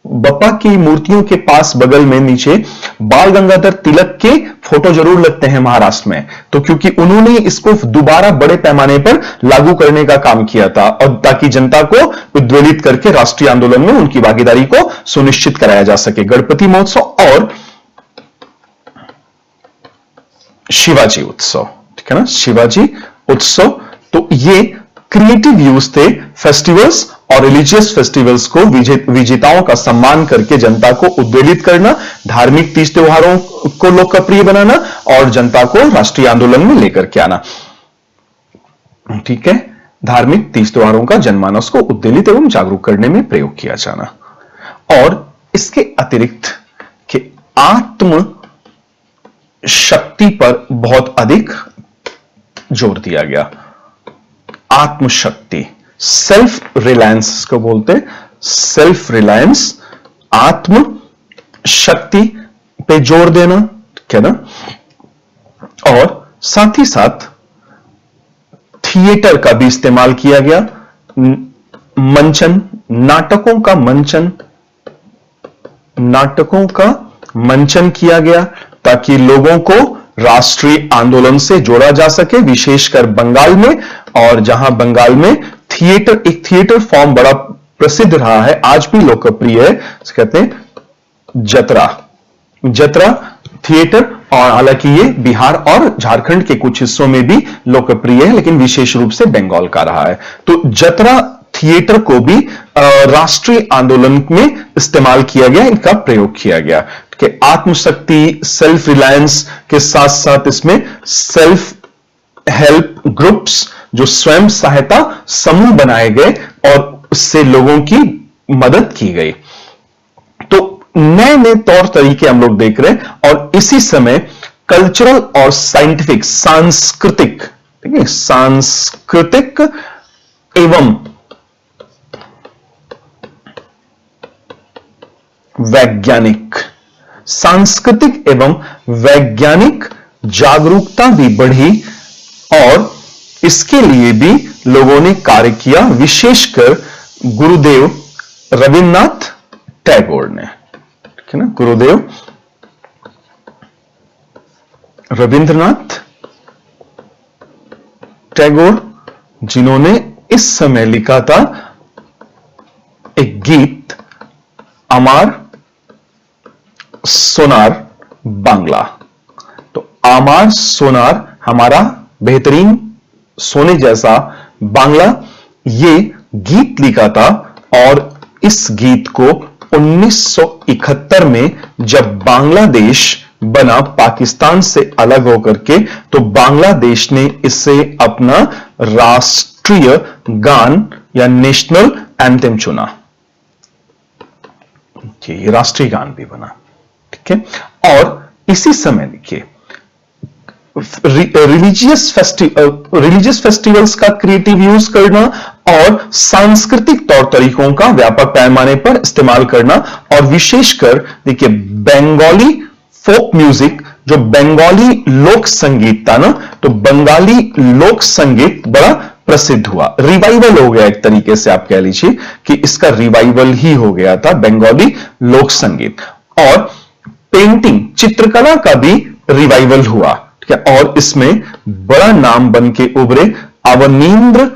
बप्पा की मूर्तियों के पास बगल में नीचे बाल गंगाधर तिलक के फोटो जरूर लगते हैं महाराष्ट्र में। तो क्योंकि उन्होंने इसको दोबारा बड़े पैमाने पर लागू करने का काम किया था और ताकि जनता को उद्वेलित करके राष्ट्रीय आंदोलन में उनकी भागीदारी को सुनिश्चित कराया जा सके। गणपति महोत्सव और शिवाजी उत्सव, ठीक है ना, शिवाजी उत्सव, तो ये क्रिएटिव यूज थे फेस्टिवल्स और रिलीजियस फेस्टिवल्स को विजेताओं का सम्मान करके जनता को उद्वेलित करना, धार्मिक तीज त्योहारों को लोकप्रिय बनाना और जनता को राष्ट्रीय आंदोलन में लेकर के आना, ठीक है। धार्मिक तीज त्योहारों का जनमानस को उद्वेलित एवं जागरूक करने में प्रयोग किया जाना। और इसके अतिरिक्त कि आत्म शक्ति पर बहुत अधिक जोर दिया गया। आत्मशक्ति, सेल्फ रिलायंस को बोलते हैं, सेल्फ रिलायंस, आत्म शक्ति पे जोर देना, ठीक है ना। और साथ ही साथ थिएटर का भी इस्तेमाल किया गया, मंचन, नाटकों का मंचन किया गया ताकि लोगों को राष्ट्रीय आंदोलन से जोड़ा जा सके, विशेषकर बंगाल में। और जहां बंगाल में एक थिएटर फॉर्म बड़ा प्रसिद्ध रहा है, आज भी लोकप्रिय है, कहते हैं जतरा थिएटर। और हालांकि ये बिहार और झारखंड के कुछ हिस्सों में भी लोकप्रिय है, लेकिन विशेष रूप से बंगाल का रहा है। तो जतरा थिएटर को भी राष्ट्रीय आंदोलन में इस्तेमाल किया गया, इनका प्रयोग किया गया कि आत्मशक्ति, सेल्फ रिलायंस के साथ साथ इसमें सेल्फ हेल्प ग्रुप्स, जो स्वयं सहायता समूह बनाए गए और उससे लोगों की मदद की गई। तो नए नए तौर तरीके हम लोग देख रहे हैं। और इसी समय कल्चरल और साइंटिफिक, सांस्कृतिक, ठीक है, सांस्कृतिक एवं वैज्ञानिक, सांस्कृतिक एवं वैज्ञानिक जागरूकता भी बढ़ी और इसके लिए भी लोगों ने कार्य किया, विशेषकर गुरुदेव रविन्द्रनाथ टैगोर ने, ठीक है ना, गुरुदेव रविन्द्रनाथ टैगोर, जिन्होंने इस समय लिखा था एक गीत, अमार सोनार बांग्ला। तो आमार सोनार, हमारा बेहतरीन सोने जैसा बांग्ला, ये गीत लिखा था। और इस गीत को 1971 में जब बांग्लादेश बना पाकिस्तान से अलग होकर के, तो बांग्लादेश ने इसे अपना राष्ट्रीय गान या नेशनल एंथम चुना, ये राष्ट्रीय गान भी बना, ठीक है। और इसी समय देखिए रिलीजियस फेस्टिवल्स का क्रिएटिव यूज करना और सांस्कृतिक तौर तरीकों का व्यापक पैमाने पर इस्तेमाल करना, और विशेषकर देखिए बंगाली फोक म्यूजिक, जो बंगाली लोक संगीत था ना, तो बंगाली लोक संगीत बड़ा प्रसिद्ध हुआ, रिवाइवल हो गया, एक तरीके से आप कह लीजिए कि इसका रिवाइवल ही हो गया था बंगाली लोक संगीत। और पेंटिंग, चित्रकला का भी रिवाइवल हुआ, ठीक है। और इसमें बड़ा नाम बन के उभरे अवनींद्र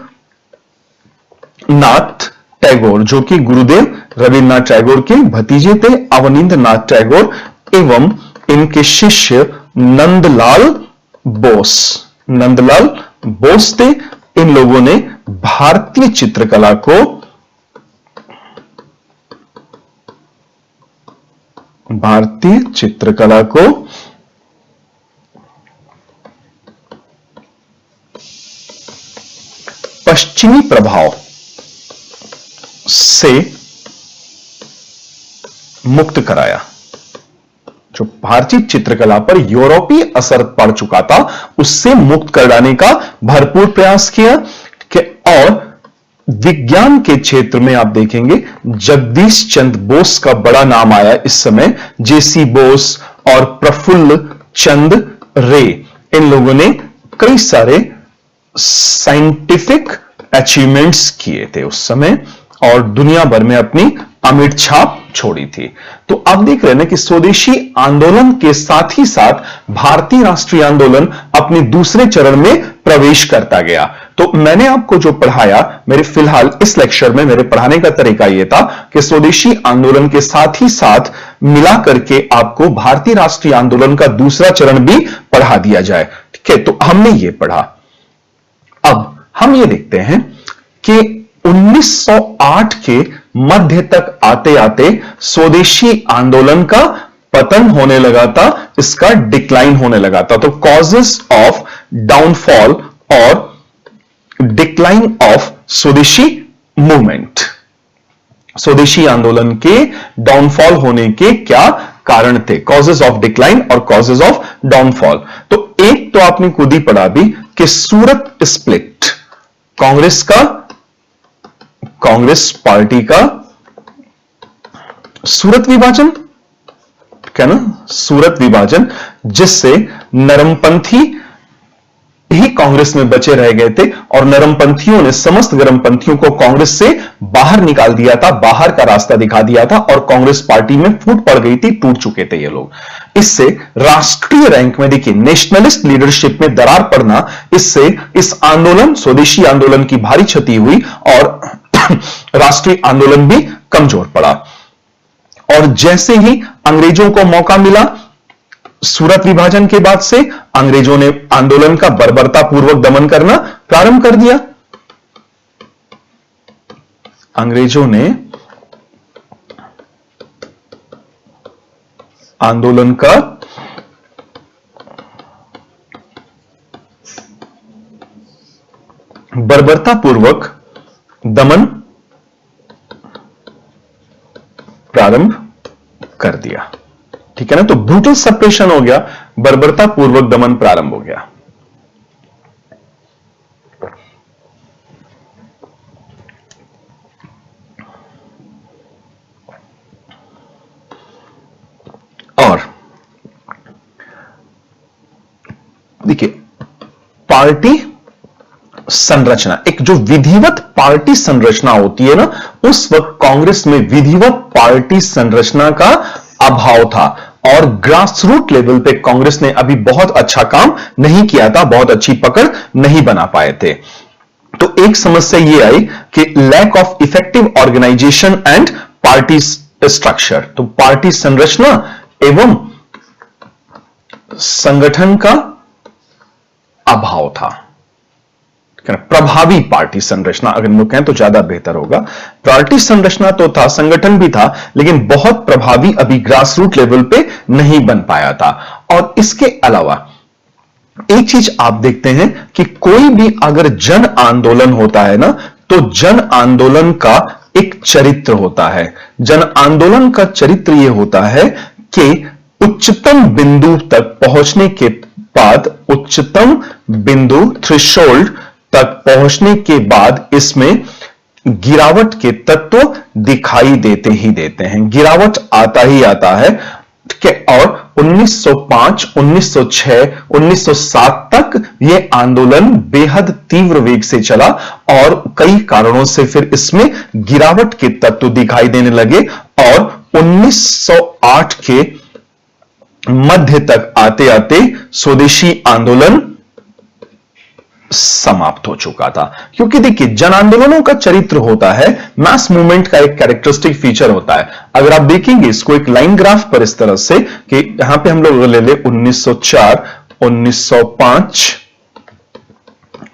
नाथ टैगोर, जो कि गुरुदेव रविन्द्रनाथ टैगोर के भतीजे थे, अवनींद्र नाथ टैगोर, एवं इनके शिष्य नंदलाल बोस थे। इन लोगों ने भारतीय चित्रकला को पश्चिमी प्रभाव से मुक्त कराया। जो भारतीय चित्रकला पर यूरोपीय असर पड़ चुका था, उससे मुक्त कराने का भरपूर प्रयास किया। और विज्ञान के क्षेत्र में आप देखेंगे जगदीश चंद्र बोस का बड़ा नाम आया इस समय, जेसी बोस और प्रफुल्ल चंद रे, इन लोगों ने कई सारे साइंटिफिक अचीवमेंट्स किए थे उस समय और दुनिया भर में अपनी अमिट छाप छोड़ी थी। तो आप देख रहे हैं कि स्वदेशी आंदोलन के साथ ही साथ भारतीय राष्ट्रीय आंदोलन अपने दूसरे चरण में प्रवेश करता गया। तो मैंने आपको जो पढ़ाया, मेरे फिलहाल इस लेक्चर में मेरे पढ़ाने का तरीका यह था कि स्वदेशी आंदोलन के साथ ही साथ मिला करके आपको भारतीय राष्ट्रीय आंदोलन का दूसरा चरण भी पढ़ा दिया जाए, ठीक है। तो हमने ये पढ़ा। अब हम ये देखते हैं कि 1908 के मध्य तक आते आते स्वदेशी आंदोलन का पतन होने लगा था, इसका डिक्लाइन होने लगा था। तो कॉजेस ऑफ डाउनफॉल और डिक्लाइन ऑफ स्वदेशी मूवमेंट, स्वदेशी आंदोलन के डाउनफॉल होने के क्या कारण थे, कॉजेस ऑफ डिक्लाइन और कॉजेस ऑफ डाउनफॉल। तो एक एक तो आपने खुद ही पढ़ा भी कि सूरत स्प्लिट, कांग्रेस पार्टी का सूरत विभाजन, क्या ना, सूरत विभाजन, जिससे नरमपंथी ही कांग्रेस में बचे रह गए थे और नरमपंथियों ने समस्त गरमपंथियों को कांग्रेस से बाहर निकाल दिया था, बाहर का रास्ता दिखा दिया था और कांग्रेस पार्टी में फूट पड़ गई थी, टूट चुके थे ये लोग। इससे राष्ट्रीय रैंक में देखिए नेशनलिस्ट लीडरशिप में दरार पड़ना, इससे इस आंदोलन, स्वदेशी आंदोलन की भारी क्षति हुई और राष्ट्रीय आंदोलन भी कमजोर पड़ा। और जैसे ही अंग्रेजों को मौका मिला सूरत विभाजन के बाद से, अंग्रेजों ने आंदोलन का बर्बरतापूर्वक दमन करना प्रारंभ कर दिया। अंग्रेजों ने आंदोलन का बर्बरतापूर्वक दमन प्रारंभ कर दिया। ठीक है ना, तो ब्रूटल सप्रेशन हो गया, बर्बरतापूर्वक दमन प्रारंभ हो गया। और देखिए पार्टी संरचना, एक जो विधिवत पार्टी संरचना होती है ना, उस वक्त कांग्रेस में विधिवत पार्टी संरचना का अभाव था और ग्रास रूट लेवल पे कांग्रेस ने अभी बहुत अच्छा काम नहीं किया था, बहुत अच्छी पकड़ नहीं बना पाए थे। तो एक समस्या यह आई कि lack of effective organisation and party structure, तो पार्टी संरचना एवं संगठन का अभाव था। प्रभावी पार्टी संरचना अगर हम लोग कहें तो ज्यादा बेहतर होगा। पार्टी संरचना तो था, संगठन भी था, लेकिन बहुत प्रभावी अभी ग्रास रूट लेवल पे नहीं बन पाया था। और इसके अलावा एक चीज आप देखते हैं कि कोई भी अगर जन आंदोलन होता है ना, तो जन आंदोलन का एक चरित्र होता है। जन आंदोलन का चरित्र यह होता है कि उच्चतम बिंदु तक पहुंचने के बाद, उच्चतम बिंदु थ्रेशोल्ड तक पहुंचने के बाद इसमें गिरावट के तत्व दिखाई देते ही देते हैं, गिरावट आता ही आता है। ठीक है, और 1905, 1906, 1907 तक यह आंदोलन बेहद तीव्र वेग से चला और कई कारणों से फिर इसमें गिरावट के तत्व दिखाई देने लगे और 1908 के मध्य तक आते आते स्वदेशी आंदोलन समाप्त हो चुका था। क्योंकि देखिए जन आंदोलनों का चरित्र होता है, मास मूवमेंट का एक कैरेक्टरिस्टिक फीचर होता है। अगर आप देखेंगे इसको एक लाइन ग्राफ पर इस तरह से कि यहां पे हम लोग ले ले 1904, 1905,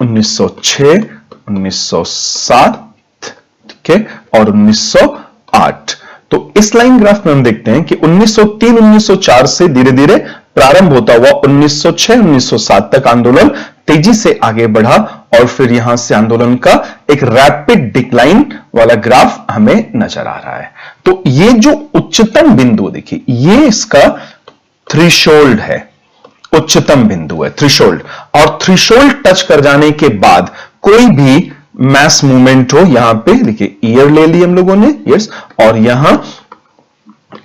1906, 1907, ठीक है, और 1908। तो इस लाइन ग्राफ में हम देखते हैं कि 1903, 1904 से धीरे धीरे प्रारंभ होता हुआ 1906, 1907 तक आंदोलन तेजी से आगे बढ़ा और फिर यहां से आंदोलन का एक रैपिड डिक्लाइन वाला ग्राफ हमें नजर आ रहा है। तो ये जो उच्चतम बिंदु देखिए, ये इसका थ्रेशोल्ड है, उच्चतम बिंदु है थ्रेशोल्ड, और थ्रेशोल्ड टच कर जाने के बाद कोई भी मैस मूवमेंट हो, यहां पे देखिए ईयर ले ली हम लोगों ने, यस, और यहां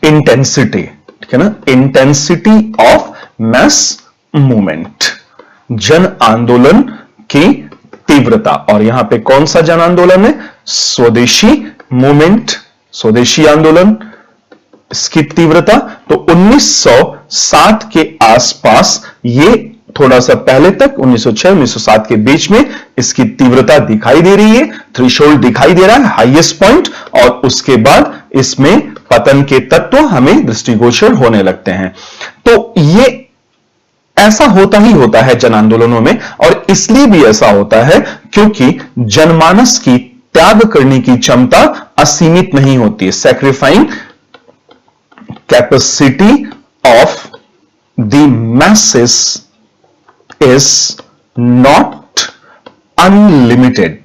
इंटेंसिटी, ठीक है ना, इंटेंसिटी ऑफ मैस मूवमेंट, जन आंदोलन की तीव्रता। और यहां पे कौन सा जन आंदोलन है? स्वदेशी मूवमेंट, स्वदेशी आंदोलन, इसकी तीव्रता। तो 1907 के आसपास, ये थोड़ा सा पहले तक 1906, 1907 के बीच में इसकी तीव्रता दिखाई दे रही है, थ्रेशोल्ड दिखाई दे रहा है, हाईएस्ट पॉइंट, और उसके बाद इसमें पतन के तत्व हमें दृष्टिगोचर होने लगते हैं। तो ये ऐसा होता ही होता है जन आंदोलनों में, और इसलिए भी ऐसा होता है क्योंकि जनमानस की त्याग करने की क्षमता असीमित नहीं होती है। Sacrificing capacity of the masses is not unlimited.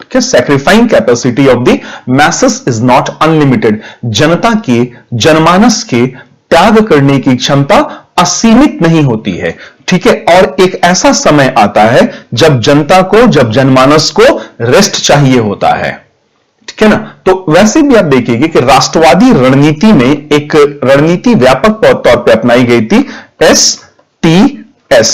Okay, sacrificing capacity of the masses is not unlimited. जनता की, जनमानस के त्याग करने की क्षमता असीमित नहीं होती है, ठीक है, और एक ऐसा समय आता है जब जनता को, जब जनमानस को रेस्ट चाहिए होता है, ठीक है ना। तो वैसे भी आप देखिएगा कि राष्ट्रवादी रणनीति में एक रणनीति व्यापक तौर पे अपनाई गई थी, STS,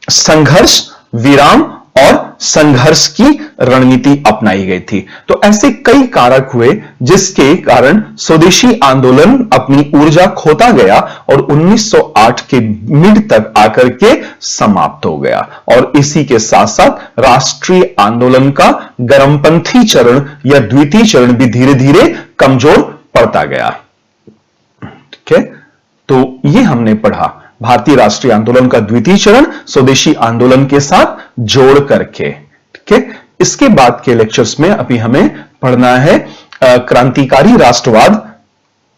संघर्ष, विराम और संघर्ष की रणनीति अपनाई गई थी। तो ऐसे कई कारक हुए जिसके कारण स्वदेशी आंदोलन अपनी ऊर्जा खोता गया और 1908 के मिड तक आकर के समाप्त हो गया। और इसी के साथ साथ राष्ट्रीय आंदोलन का गर्मपंथी चरण या द्वितीय चरण भी धीरे धीरे कमजोर पड़ता गया। ठीक है, तो ये हमने पढ़ा भारतीय राष्ट्रीय आंदोलन का द्वितीय चरण स्वदेशी आंदोलन के साथ जोड़ करके। ठीक है, इसके बाद के लेक्चर्स में अभी हमें पढ़ना है क्रांतिकारी राष्ट्रवाद,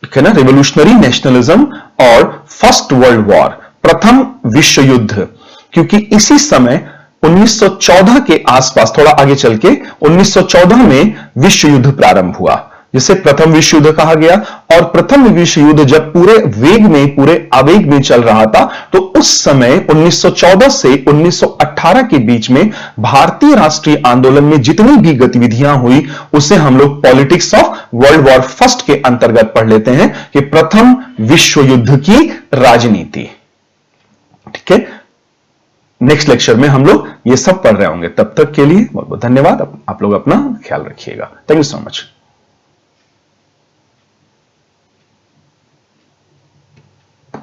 ठीक है ना, रिवोल्यूशनरी नेशनलिज्म और फर्स्ट वर्ल्ड वॉर, प्रथम विश्व युद्ध। क्योंकि इसी समय 1914 के आसपास, थोड़ा आगे चल के 1914 में विश्व युद्ध प्रारंभ हुआ, जिसे प्रथम विश्व युद्ध कहा गया। और प्रथम विश्व युद्ध जब पूरे वेग में, पूरे आवेग में चल रहा था, तो उस समय 1914 से 1918 के बीच में भारतीय राष्ट्रीय आंदोलन में जितनी भी गतिविधियां हुई उसे हम लोग politics of world war first के अंतर्गत पढ़ लेते हैं कि प्रथम विश्व युद्ध की राजनीति। ठीक है, नेक्स्ट लेक्चर में हम लोग ये सब पढ़ रहे होंगे। तब तक के लिए बहुत बहुत धन्यवाद। आप लोग अपना ख्याल रखिएगा। Thank you so much.